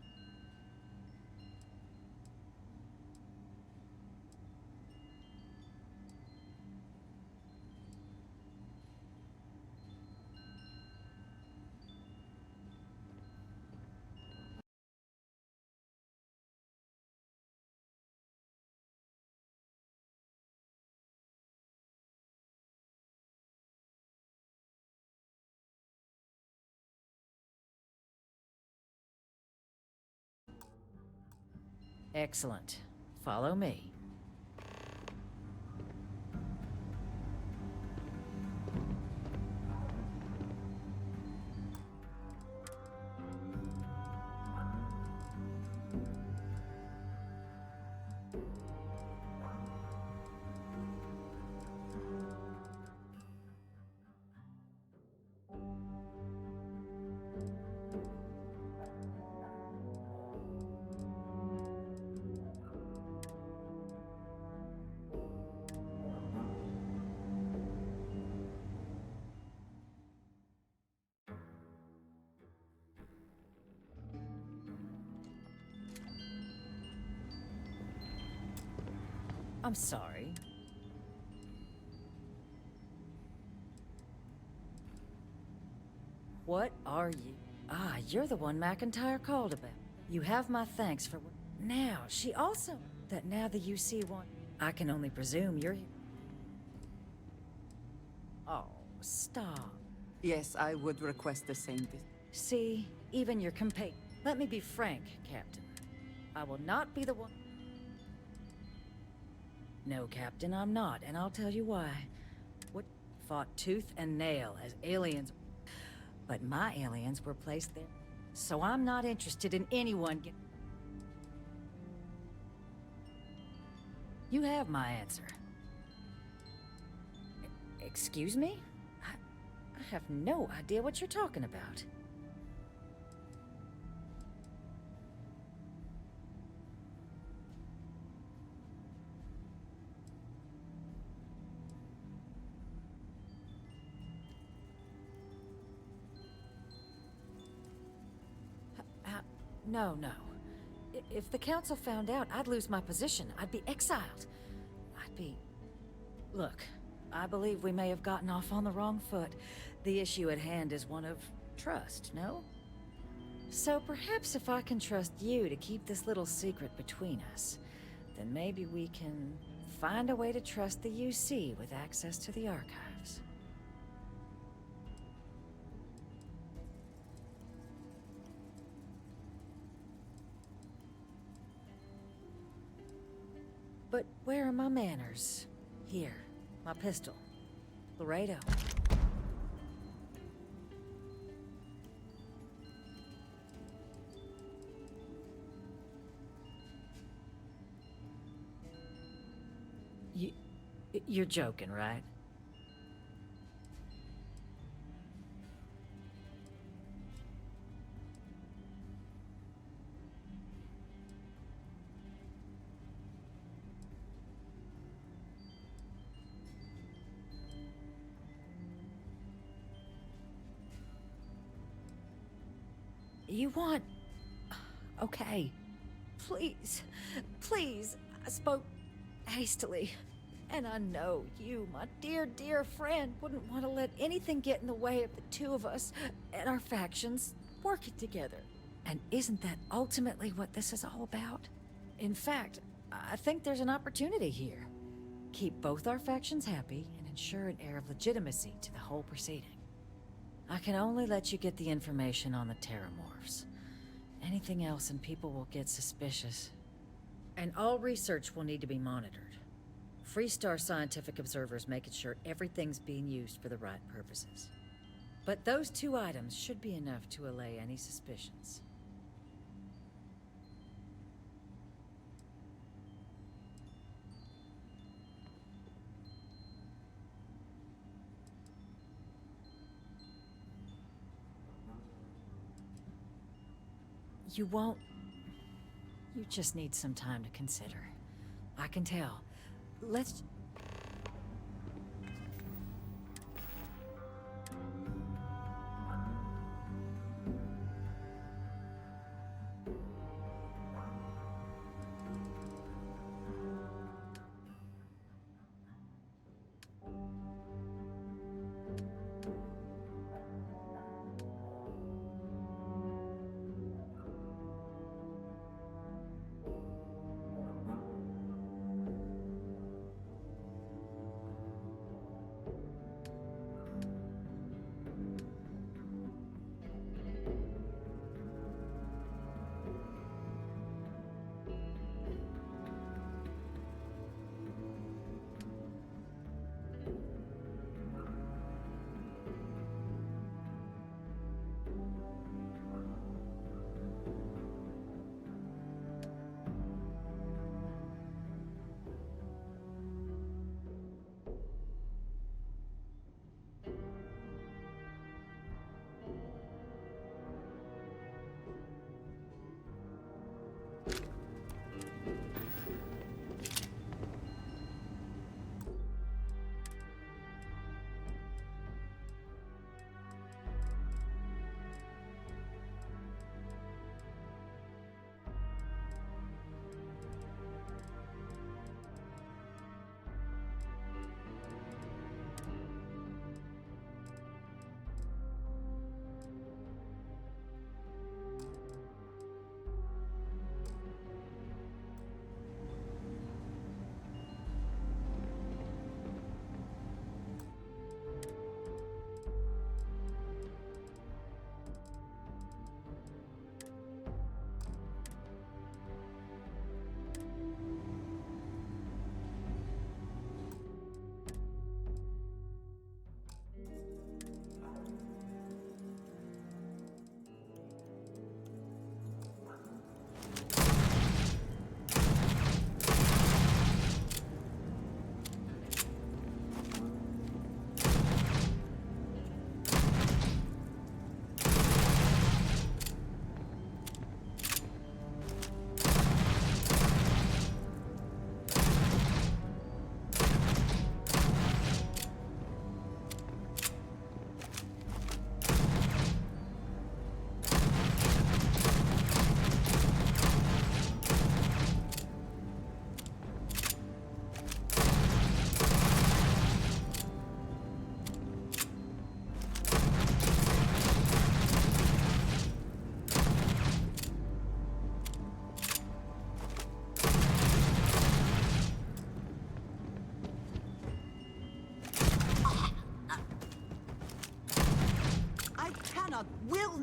Excellent. Follow me. I'm sorry. What are you? Ah, you're the one McIntyre called about. You have my thanks for what... Now, she also... That now the UC one... I can only presume you're... Oh, stop. Yes, I would request the same. See, even your compa... Let me be frank, Captain. I will not be the one... No, Captain, I'm not, and I'll tell you why. What fought tooth and nail as aliens... But my aliens were placed there. So I'm not interested in anyone get... You have my answer. Excuse me? I have no idea what you're talking about. No, no. If the Council found out, I'd lose my position. I'd be exiled. I'd be... Look, I believe we may have gotten off on the wrong foot. The issue at hand is one of trust, no? So perhaps if I can trust you to keep this little secret between us, then maybe we can find a way to trust the UC with access to the archives. But where are my manners? Here, my pistol. Laredo. You're joking, right? You want... Okay. Please. Please. I spoke hastily. And I know you, my dear, dear friend, wouldn't want to let anything get in the way of the two of us and our factions working together. And isn't that ultimately what this is all about? In fact, I think there's an opportunity here. Keep both our factions happy and ensure an air of legitimacy to the whole proceeding. I can only let you get the information on the Terramorphs. Anything else and people will get suspicious. And all research will need to be monitored. Freestar scientific observers making sure everything's being used for the right purposes. But those two items should be enough to allay any suspicions. You won't... You just need some time to consider. I can tell. Let's...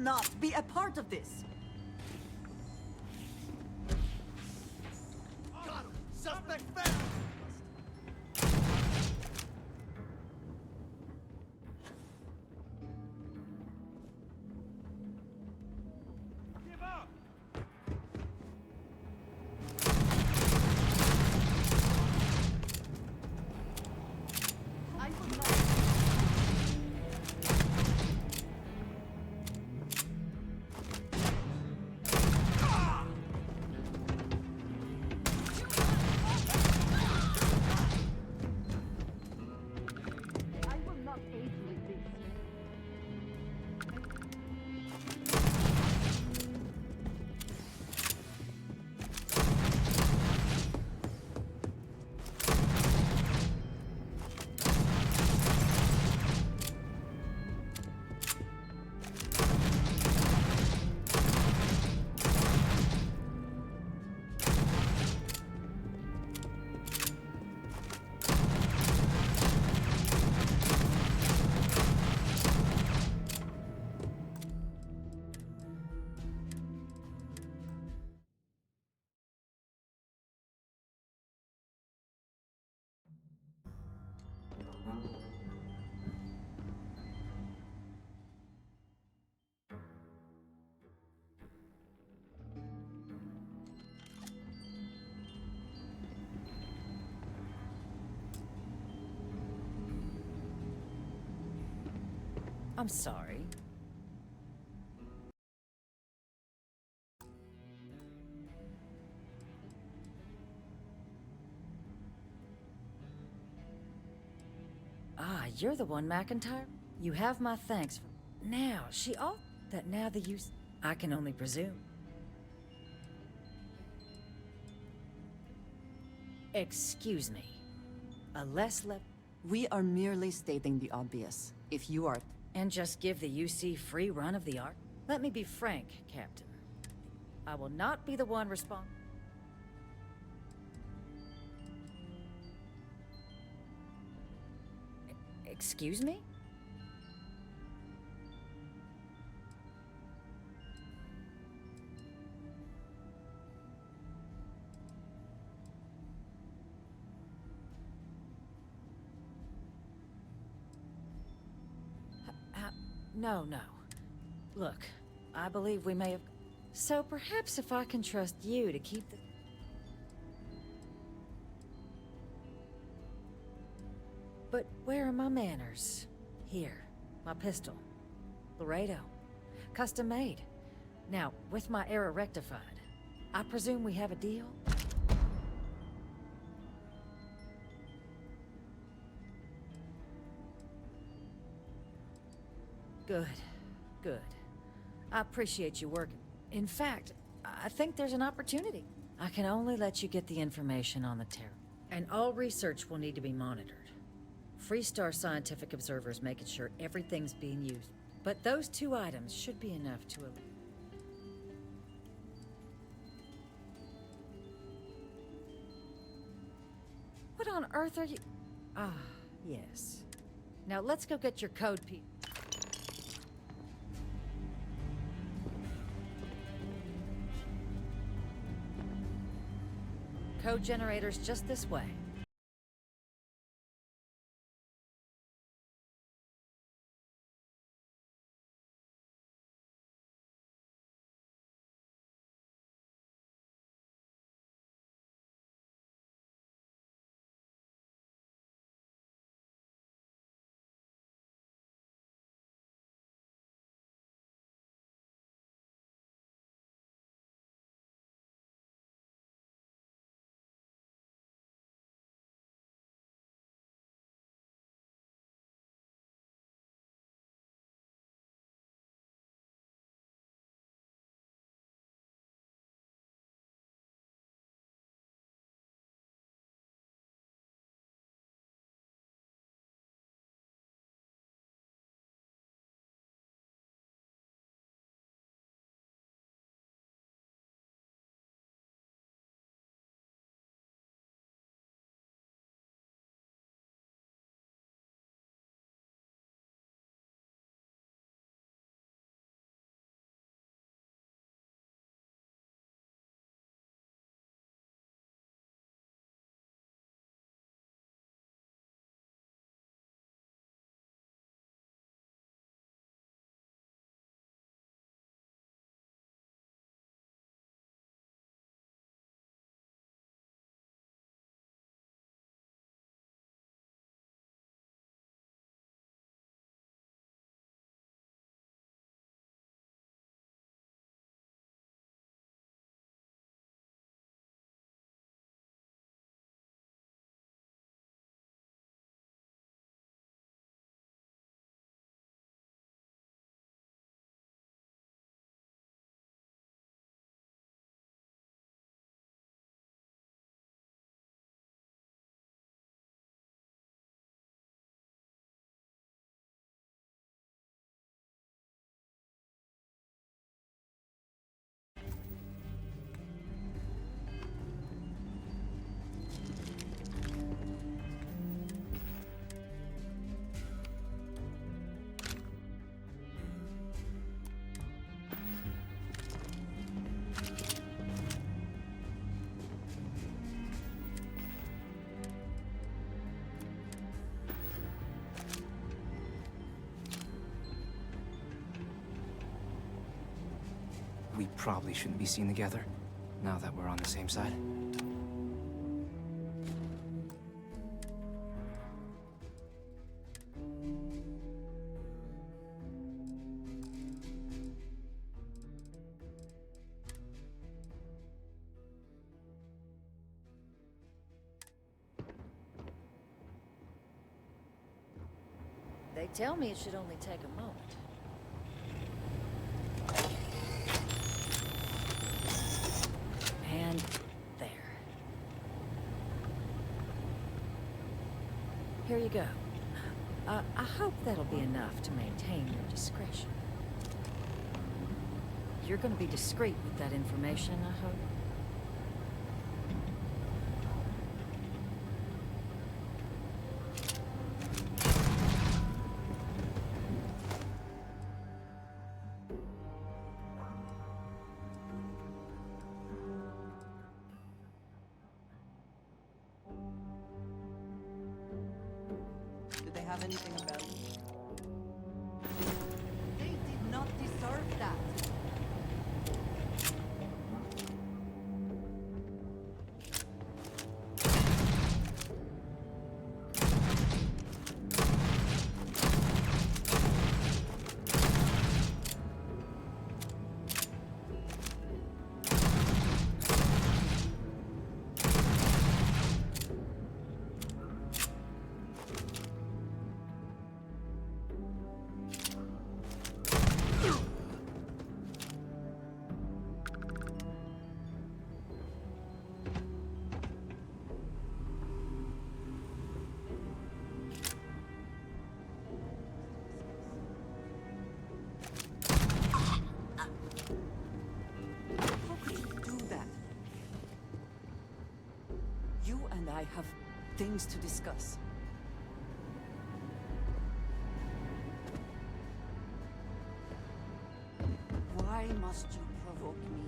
not be a part of this. Got him! Suspect found! Give up! I will not. I will not aid you in this. I'm sorry. Ah, you're the one, McIntyre? You have my thanks. Now, she all that now the use... I can only presume. Excuse me. A less We are merely stating the obvious. If you are... And just give the UC free run of the art? Let me be frank, Captain. I will not be the one responsible. Excuse me? No, no. Look, I believe we may have... So perhaps if I can trust you to keep the... But where are my manners? Here, my pistol. Laredo. Custom made. Now, with my error rectified, I presume we have a deal? Good. Good. I appreciate you working. In fact, I think there's an opportunity. I can only let you get the information on the terror. And all research will need to be monitored. Freestar scientific observers making sure everything's being used. But those 2 items should be enough to... What on earth are you... Ah, yes. Now let's go get your code piece. Code generators just this way. we probably shouldn't be seen together, now that we're on the same side. They tell me it should only take a moment. And there. Here you go. I hope that'll be enough to maintain your discretion. You're gonna be discreet with that information, I hope? Do they have anything about you? They did not deserve that. I have things to discuss. Why must you provoke me?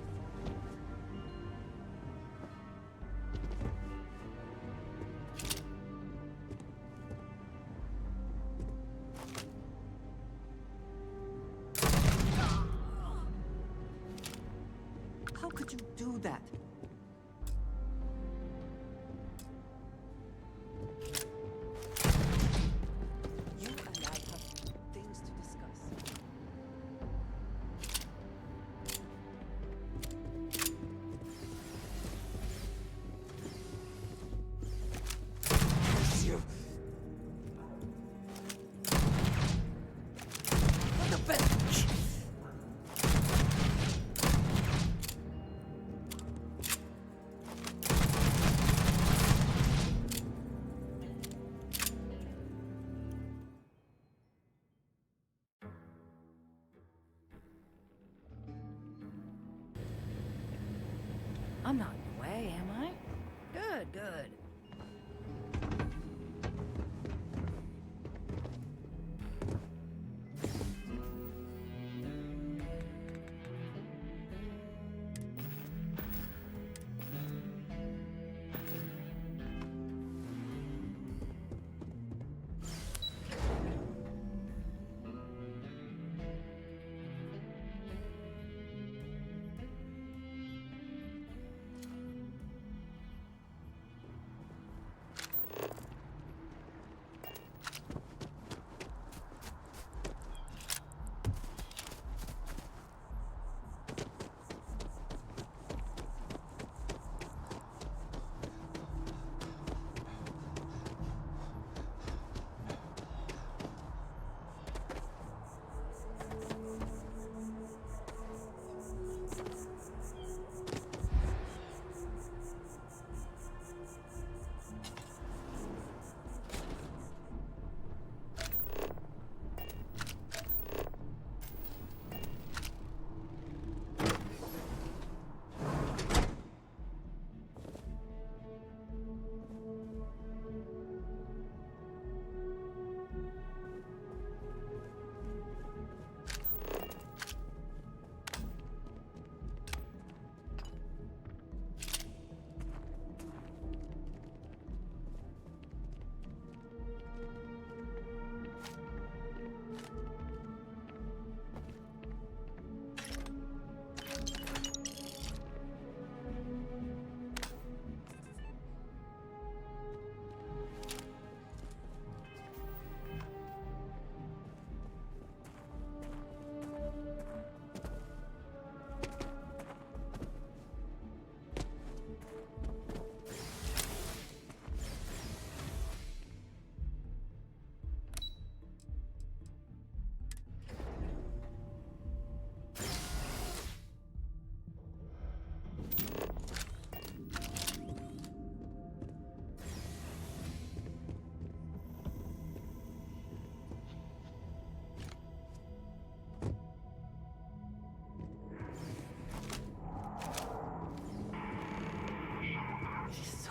How could you do that? I'm not in the way, am I? Good, good.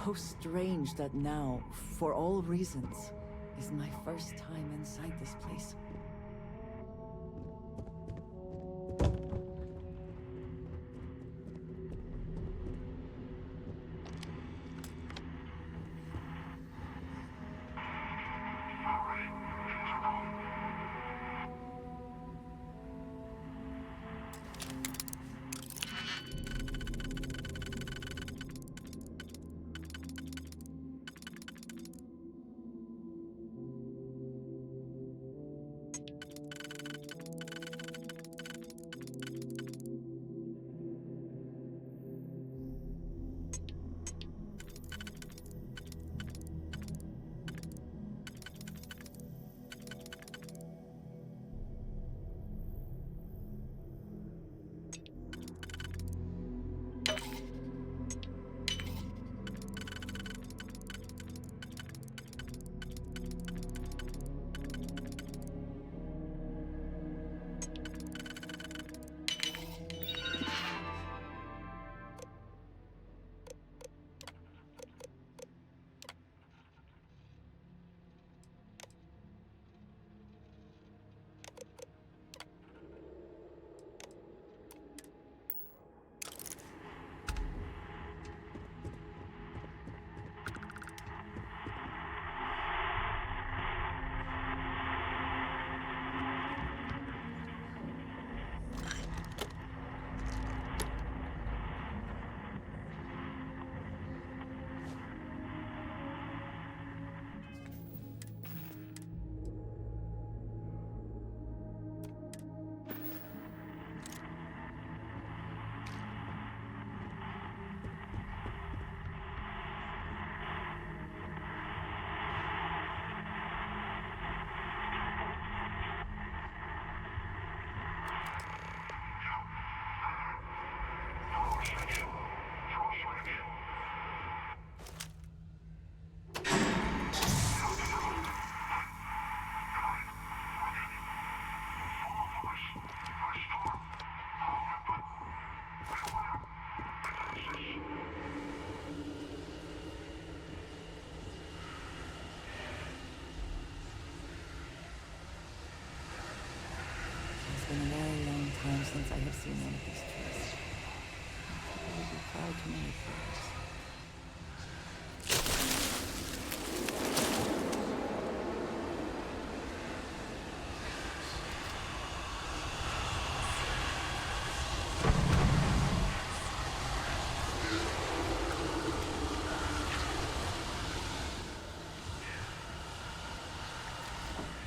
so strange that now, for all reasons, is my first time inside this place. It's been a very long time since I have seen one of these trees. I will be proud to many flowers.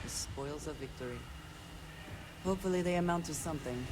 The spoils of victory. Hopefully they amount to something.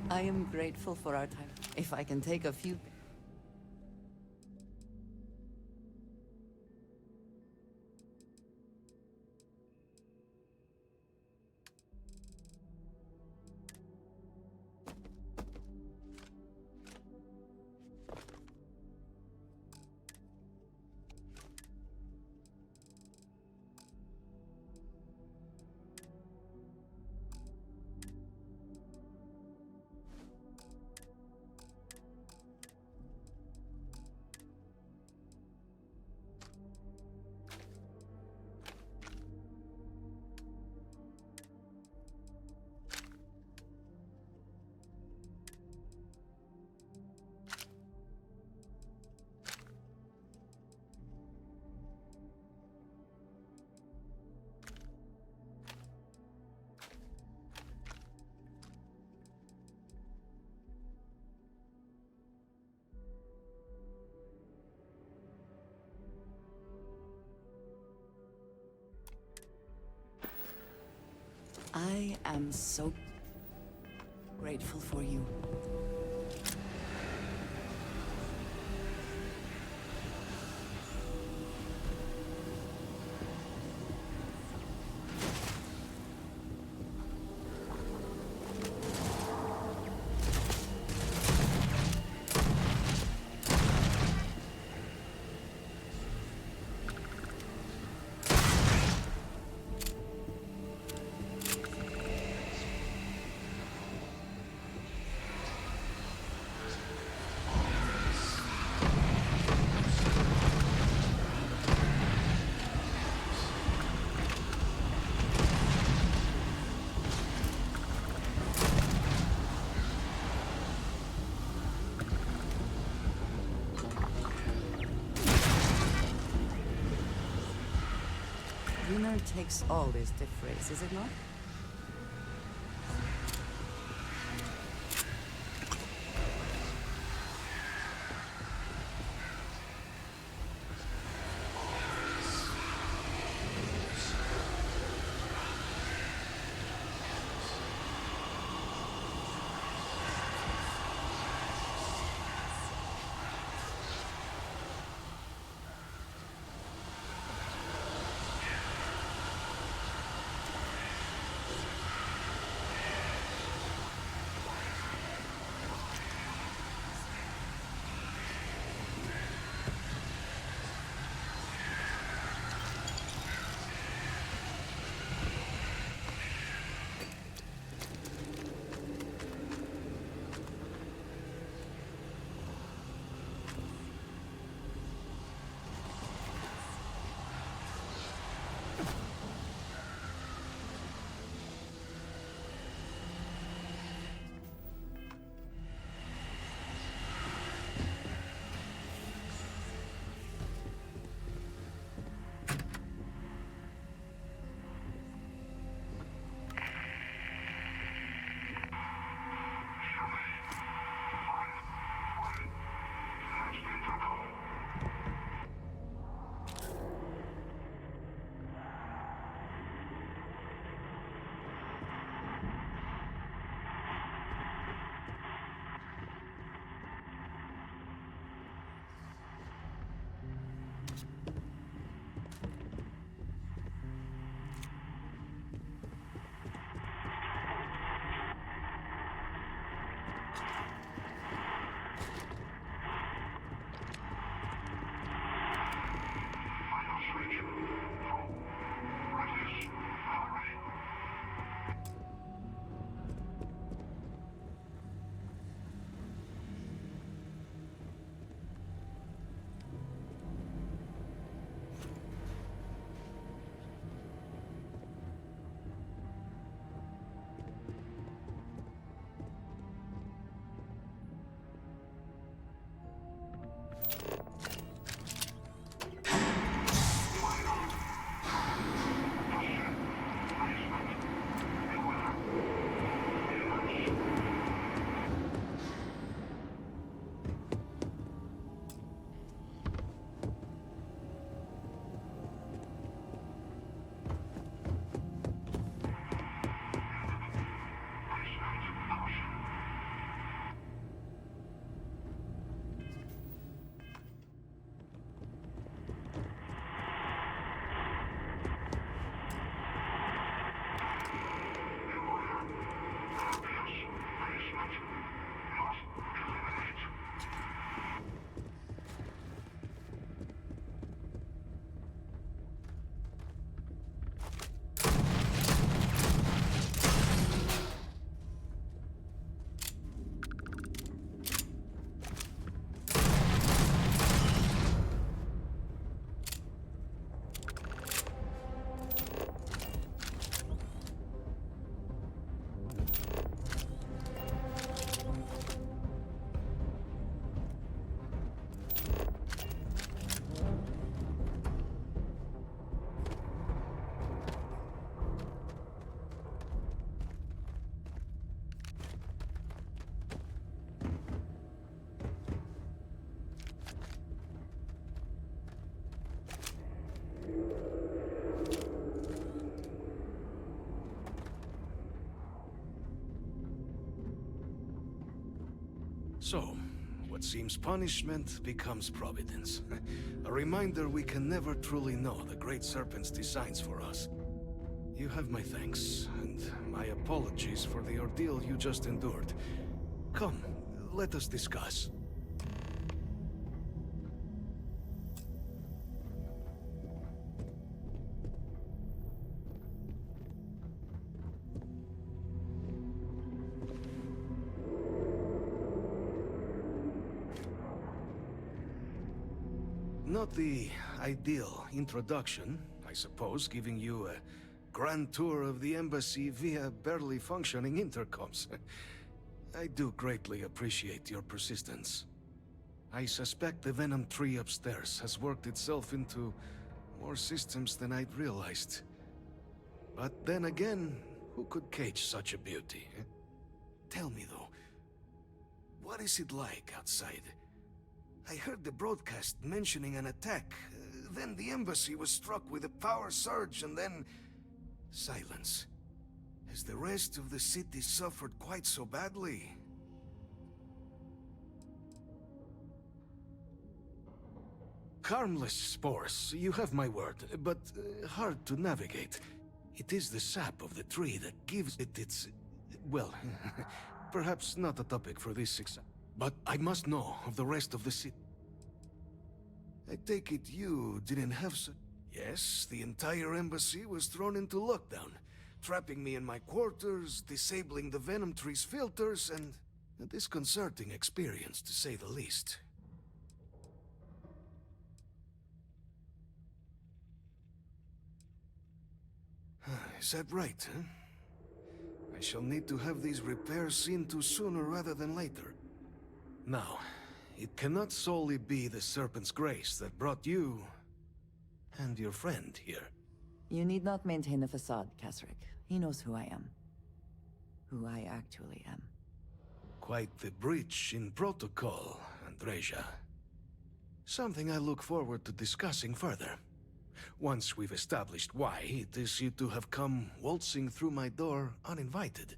I am grateful for our time. If I can take a few... I am so grateful for you. Winner takes all is the phrase, is it not? So, what seems punishment becomes providence. A reminder we can never truly know the Great Serpent's designs for us. You have my thanks, and my apologies for the ordeal you just endured. Come, let us discuss. Not the ideal introduction, I suppose, giving you a grand tour of the embassy via barely functioning intercoms. I do greatly appreciate your persistence. I suspect the Venom tree upstairs has worked itself into more systems than I'd realized. But then again, who could cage such a beauty? Tell me though, what is it like outside? I heard the broadcast mentioning an attack. Then the embassy was struck with a power surge and then... silence. Has the rest of the city suffered quite so badly? Harmless spores, you have my word, but hard to navigate. It is the sap of the tree that gives it its... well, perhaps not a topic for this success. But I must know of the rest of the city. I take it you didn't have such... Yes, the entire embassy was thrown into lockdown, trapping me in my quarters, disabling the Venom tree's filters, and a disconcerting experience, to say the least. Is that right, huh? I shall need to have these repairs seen to sooner rather than later. Now, it cannot solely be the Serpent's grace that brought you and your friend here. You need not maintain a facade, Kasric. He knows who I am. Who I actually am. Quite the breach in protocol, Andreja. Something I look forward to discussing further. Once we've established why it is you two have come waltzing through my door uninvited.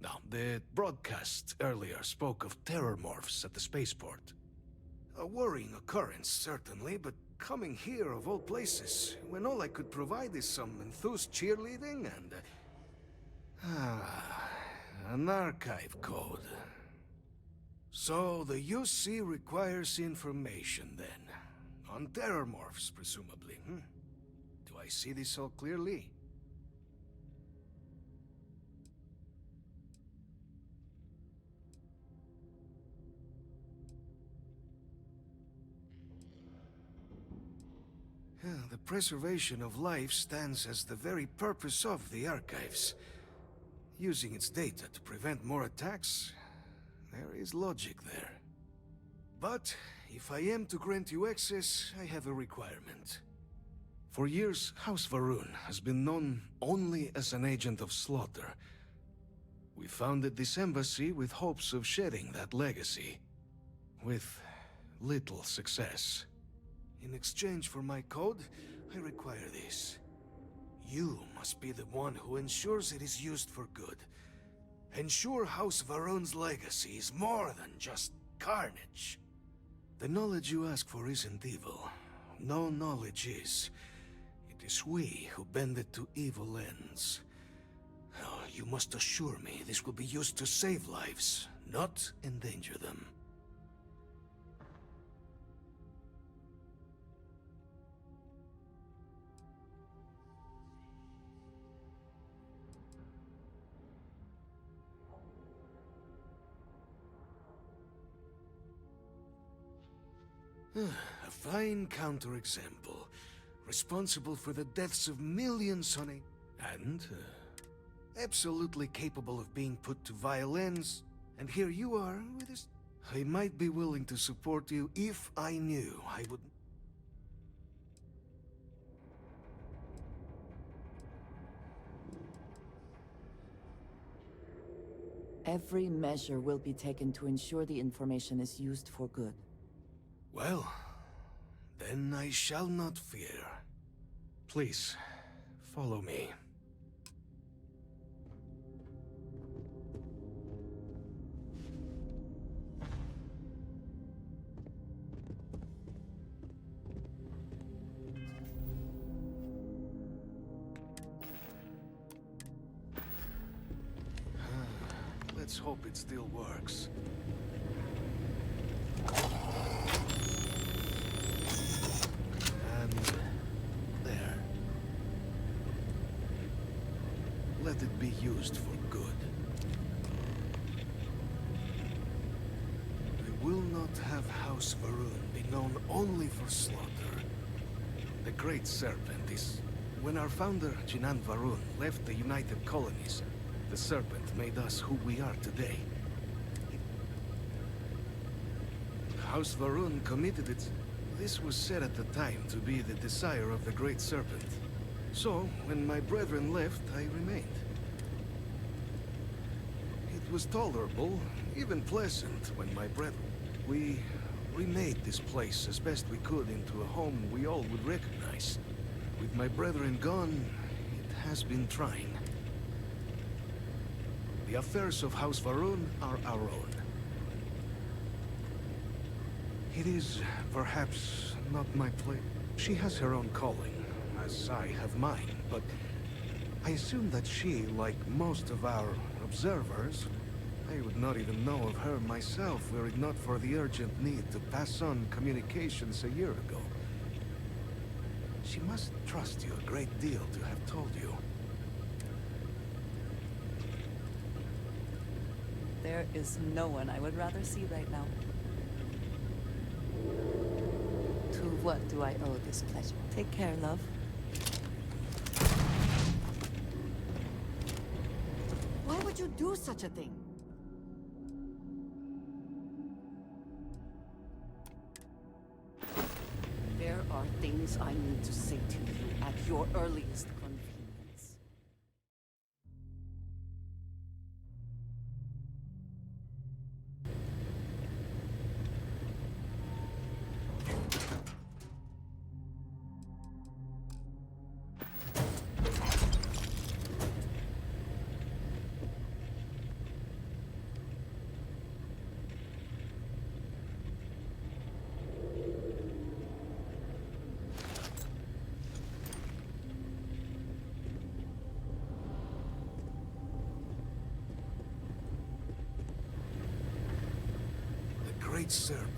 Now, the broadcast earlier spoke of terror morphs at the spaceport. A worrying occurrence, certainly, but coming here of all places, when all I could provide is some enthused cheerleading and... an archive code. So the UC requires information, then. On terror morphs, presumably, Do I see this all clearly? The preservation of life stands as the very purpose of the archives. Using its data to prevent more attacks, there is logic there. But if I am to grant you access, I have a requirement. For years, House Varun has been known only as an agent of slaughter. We founded this embassy with hopes of shedding that legacy. With little success. In exchange for my code, I require this. You must be the one who ensures it is used for good. Ensure House Varun's legacy is more than just carnage. The knowledge you ask for isn't evil. No knowledge is. It is we who bend it to evil ends. Oh, you must assure me this will be used to save lives, not endanger them. A fine counterexample. Responsible for the deaths of millions on a... and... absolutely capable of being put to violence. And here you are with this... I might be willing to support you if I knew I would... Every measure will be taken to ensure the information is used for good. Well, then I shall not fear. Please, follow me. Let's hope it still works. And there. Let it be used for good. We will not have House Varun be known only for slaughter. The Great Serpent is... When our founder, Jinan Varun, left the United Colonies, the Serpent made us who we are today. House Varun committed it. This was said at the time to be the desire of the Great Serpent. So, when my brethren left, I remained. It was tolerable, even pleasant, when my brethren... We remade this place as best we could into a home we all would recognize. With my brethren gone, it has been trying. The affairs of House Varun are our own. It is perhaps not my place. She has her own calling, as I have mine, but I assume that she, like most of our observers, I would not even know of her myself were it not for the urgent need to pass on communications a year ago. She must trust you a great deal to have told you. There is no one I would rather see right now. To what do I owe this pleasure? Take care, love. Why would you do such a thing? There are things I need to say to you at your earliest convenience. Great Serpent.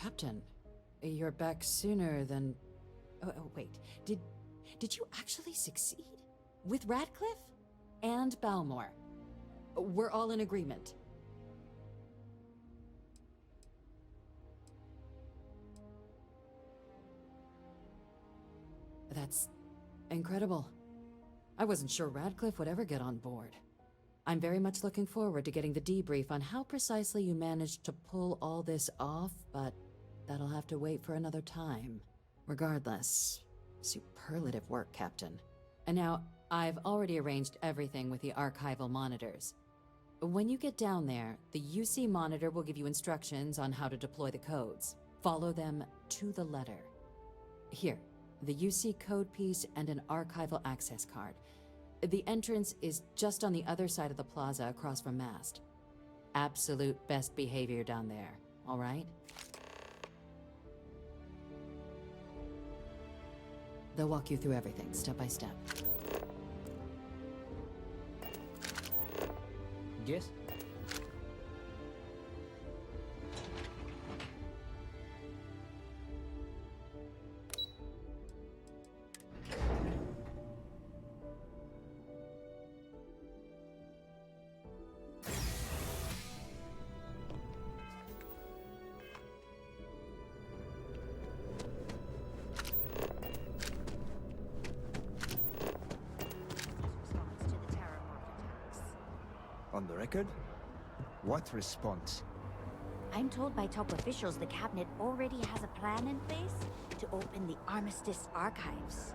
Captain, you're back sooner than... Oh, wait. Did you actually succeed? With Radcliffe? And Balmore? We're all in agreement. That's incredible. I wasn't sure Radcliffe would ever get on board. I'm very much looking forward to getting the debrief on how precisely you managed to pull all this off, but that'll have to wait for another time. Regardless, superlative work, Captain. And now, I've already arranged everything with the archival monitors. When you get down there, the UC monitor will give you instructions on how to deploy the codes. Follow them to the letter. Here, the UC code piece and an archival access card. The entrance is just on the other side of the plaza across from Mast. Absolute best behavior down there, all right? They'll walk you through everything, step by step. Yes? On the record? What response? I'm told by top officials the cabinet already has a plan in place to open the Armistice archives.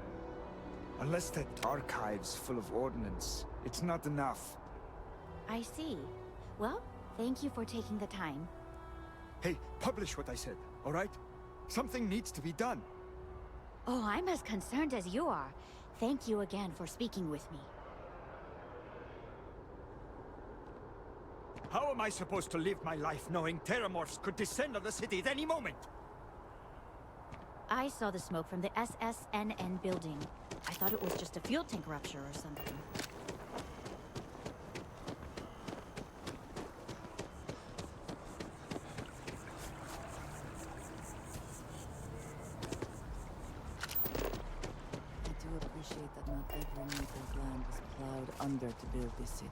Unless that archive's full of ordnance, it's not enough. I see. Well, thank you for taking the time. Hey, publish what I said, all right? Something needs to be done. Oh, I'm as concerned as you are. Thank you again for speaking with me. How am I supposed to live my life knowing Terramorphs could descend on the city at any moment? I saw the smoke from the SSNN building. I thought it was just a fuel tank rupture or something. I do appreciate that not every meter of land was plowed under to build this city.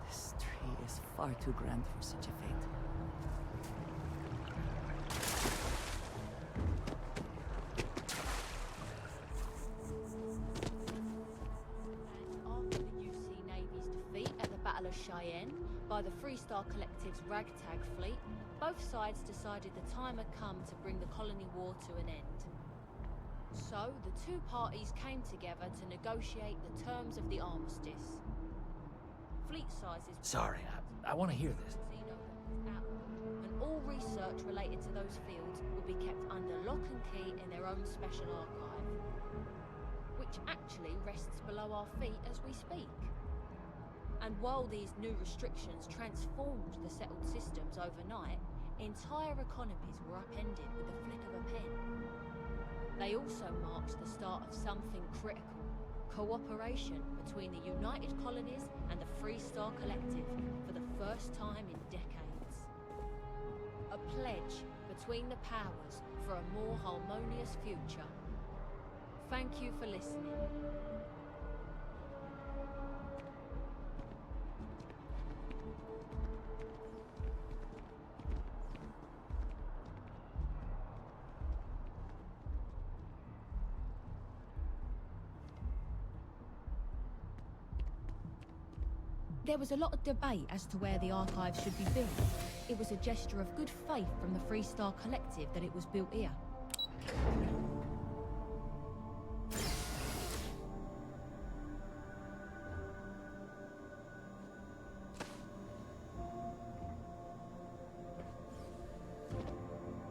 This tree is far too grand for such a fate. After the UC Navy's defeat at the Battle of Cheyenne by the Freestar Collective's ragtag fleet, both sides decided the time had come to bring the colony war to an end. So, the two parties came together to negotiate the terms of the armistice. Fleet sizes... Sorry, I want to hear this. And all research related to those fields will be kept under lock and key in their own special archive, which actually rests below our feet as we speak. And while these new restrictions transformed the settled systems overnight, entire economies were upended with the flick of a pen. They also marked the start of something critical: cooperation between the United Colonies and the Freestar Collective for the first time in decades. A pledge between the powers for a more harmonious future. Thank you for listening. There was a lot of debate as to where the archive should be built. It was a gesture of good faith from the Freestar Collective that it was built here.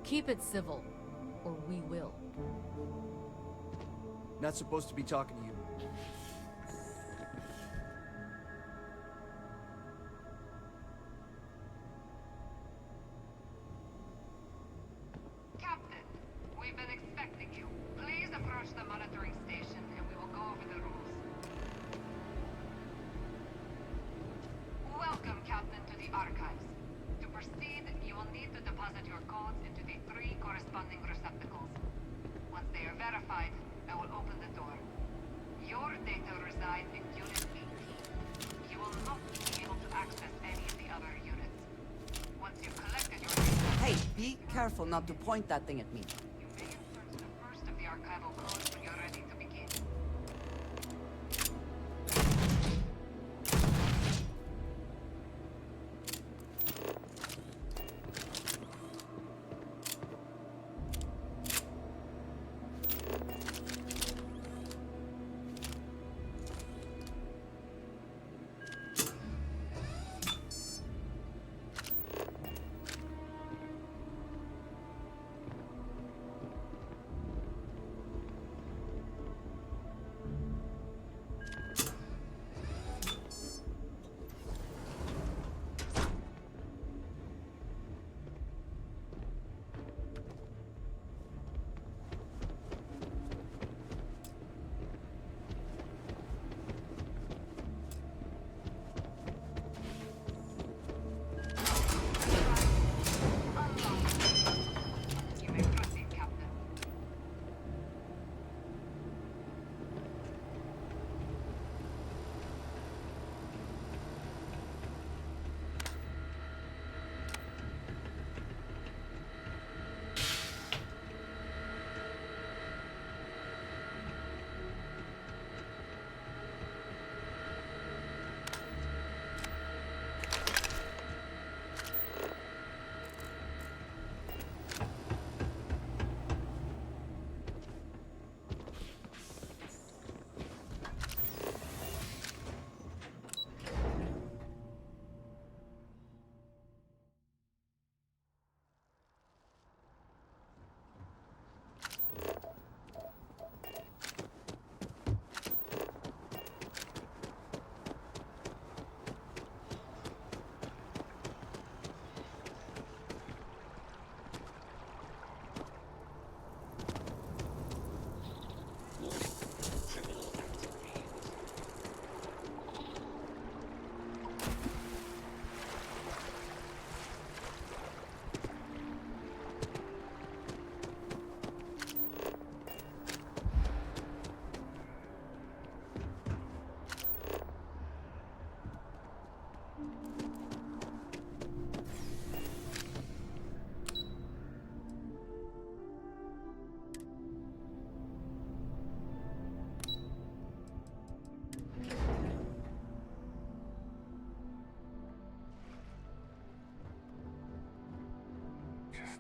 Keep it civil, or we will. Not supposed to be talking to you. Captain, we've been expecting you. Please approach the monitoring station and we will go over the rules. Welcome, Captain, to the archives. To proceed, you will need to deposit your codes into the corresponding receptacles. Once they are verified, I will open the door. Your data reside in Unit 18. You will not be able to access any of the other units. Once you've collected your data... Hey, be careful not to point that thing at me. You may insert the first of the archival codes when you're ready to begin.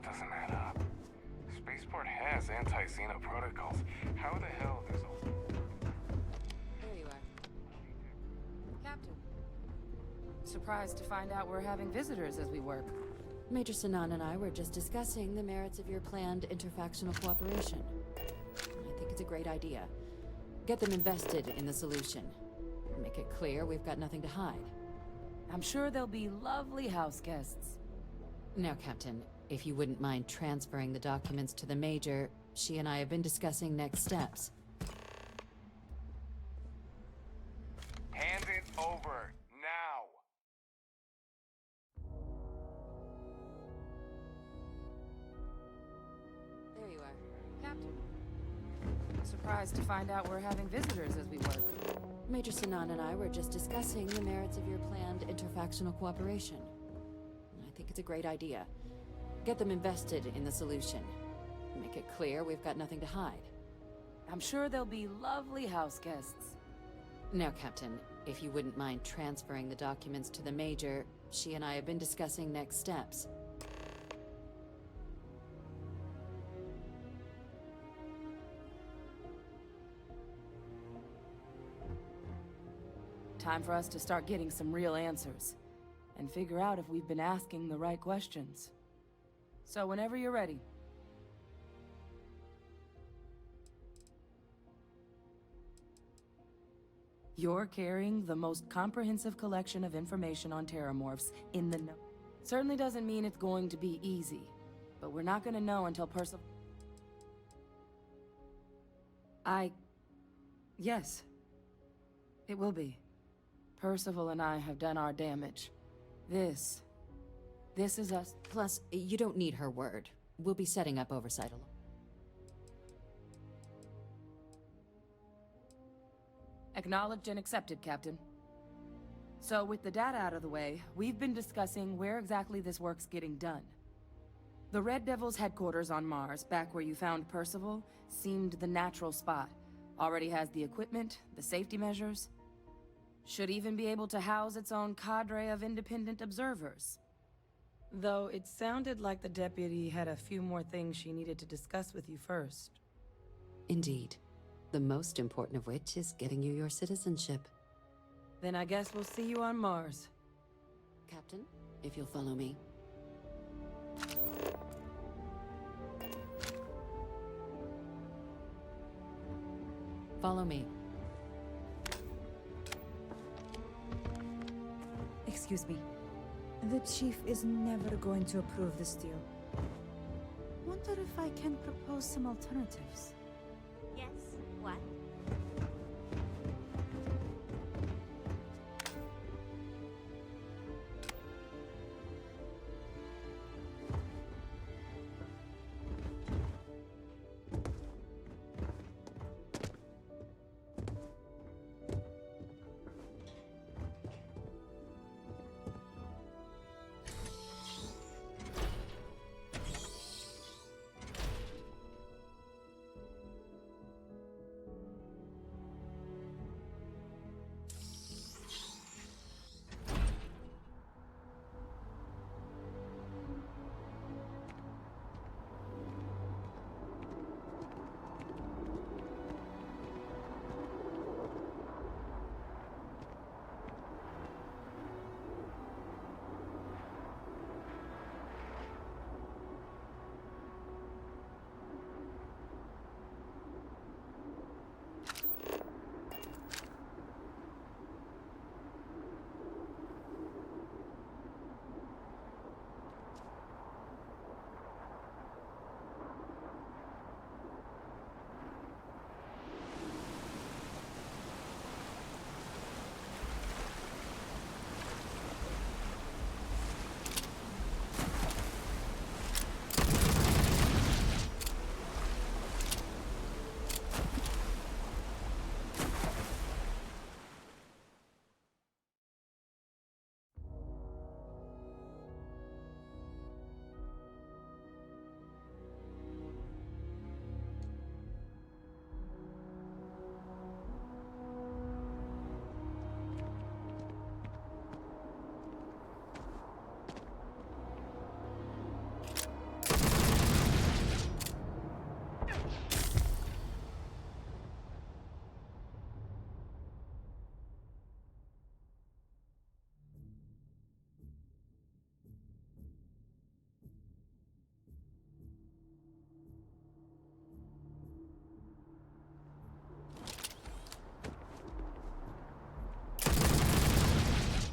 Doesn't add up. Spaceport has anti-Xena protocols. How the hell is all... There you are. Captain. Surprised to find out we're having visitors as we work. Major Sinan and I were just discussing the merits of your planned interfactional cooperation. I think it's a great idea. Get them invested in the solution. Make it clear we've got nothing to hide. I'm sure they'll be lovely house guests. Now, Captain, if you wouldn't mind transferring the documents to the Major, she and I have been discussing next steps. Hand it over, now! There you are. Captain. Surprised to find out we're having visitors as we work. Major Sinan and I were just discussing the merits of your planned interfactional cooperation. I think it's a great idea. Get them invested in the solution. Make it clear we've got nothing to hide. I'm sure they'll be lovely house guests. Now, Captain, if you wouldn't mind transferring the documents to the Major, she and I have been discussing next steps. Time for us to start getting some real answers. And figure out if we've been asking the right questions. So whenever you're ready. You're carrying the most comprehensive collection of information on Terramorphs in the know. Certainly doesn't mean it's going to be easy, but we're not gonna know until Yes. It will be. Percival and I have done our damage. This is us. Plus, you don't need her word. We'll be setting up oversight along. Acknowledged and accepted, Captain. So, with the data out of the way, we've been discussing where exactly this work's getting done. The Red Devil's headquarters on Mars, back where you found Percival, seemed the natural spot. Already has the equipment, the safety measures. Should even be able to house its own cadre of independent observers. Though it sounded like the deputy had a few more things she needed to discuss with you first. Indeed. The most important of which is getting you your citizenship. Then I guess we'll see you on Mars. Captain, if you'll follow me. Follow me. Excuse me. The Chief is never going to approve this deal. Wonder if I can propose some alternatives. Yes, what?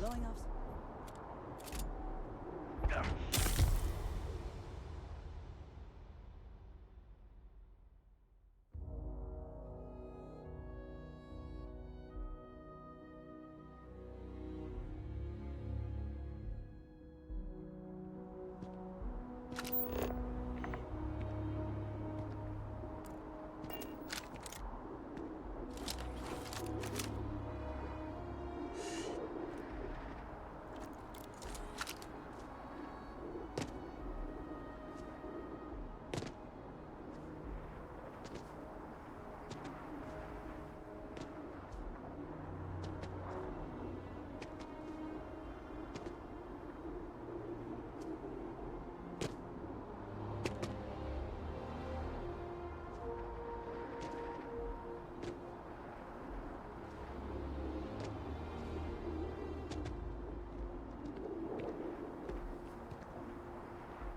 Blowing off.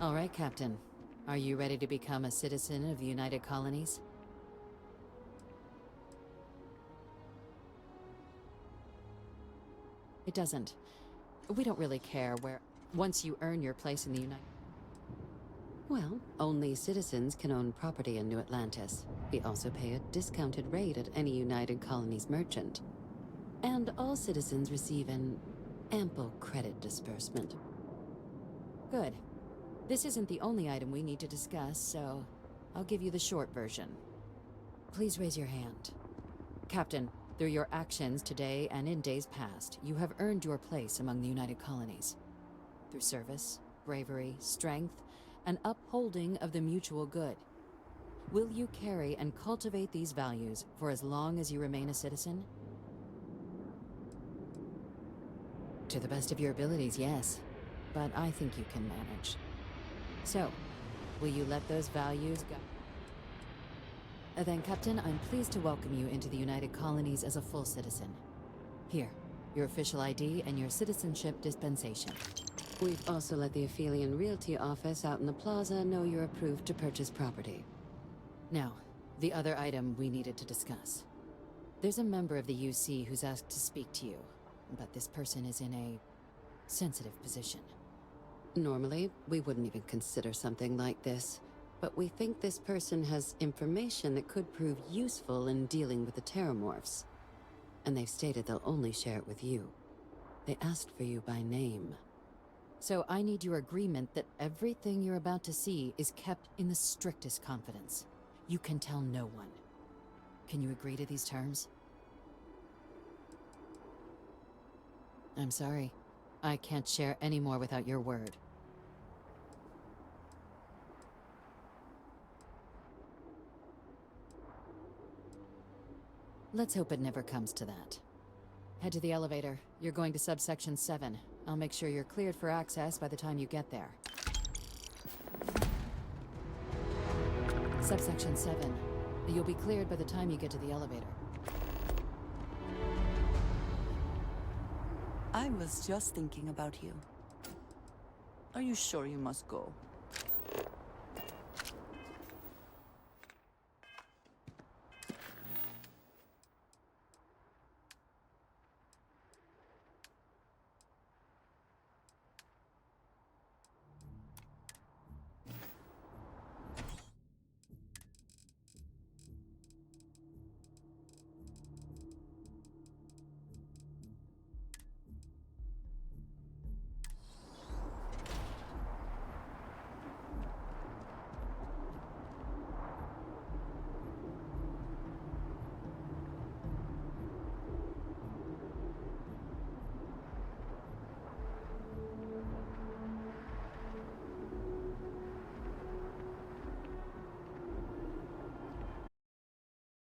All right, Captain. Are you ready to become a citizen of the United Colonies? It doesn't. We don't really care where... Once you earn your place in the United... Well, only citizens can own property in New Atlantis. We also pay a discounted rate at any United Colonies merchant. And all citizens receive an ample credit disbursement. Good. This isn't the only item we need to discuss, so I'll give you the short version. Please raise your hand. Captain, through your actions today and in days past, you have earned your place among the United Colonies. Through service, bravery, strength, and upholding of the mutual good. Will you carry and cultivate these values for as long as you remain a citizen? To the best of your abilities, yes. But I think you can manage. So, will you let those values go? Then, Captain, I'm pleased to welcome you into the United Colonies as a full citizen. Here, your official ID and your citizenship dispensation. We've also let the Aphelion Realty office out in the plaza know you're approved to purchase property. Now, the other item we needed to discuss. There's a member of the UC who's asked to speak to you, but this person is in a sensitive position. Normally, we wouldn't even consider something like this, but we think this person has information that could prove useful in dealing with the Terramorphs. And they've stated they'll only share it with you. They asked for you by name. So I need your agreement that everything you're about to see is kept in the strictest confidence. You can tell no one. Can you agree to these terms? I'm sorry. I can't share any more without your word. Let's hope it never comes to that. Head to the elevator. You're going to subsection 7. I'll make sure you're cleared for access by the time you get there. Subsection 7. You'll be cleared by the time you get to the elevator. I was just thinking about you. Are you sure you must go?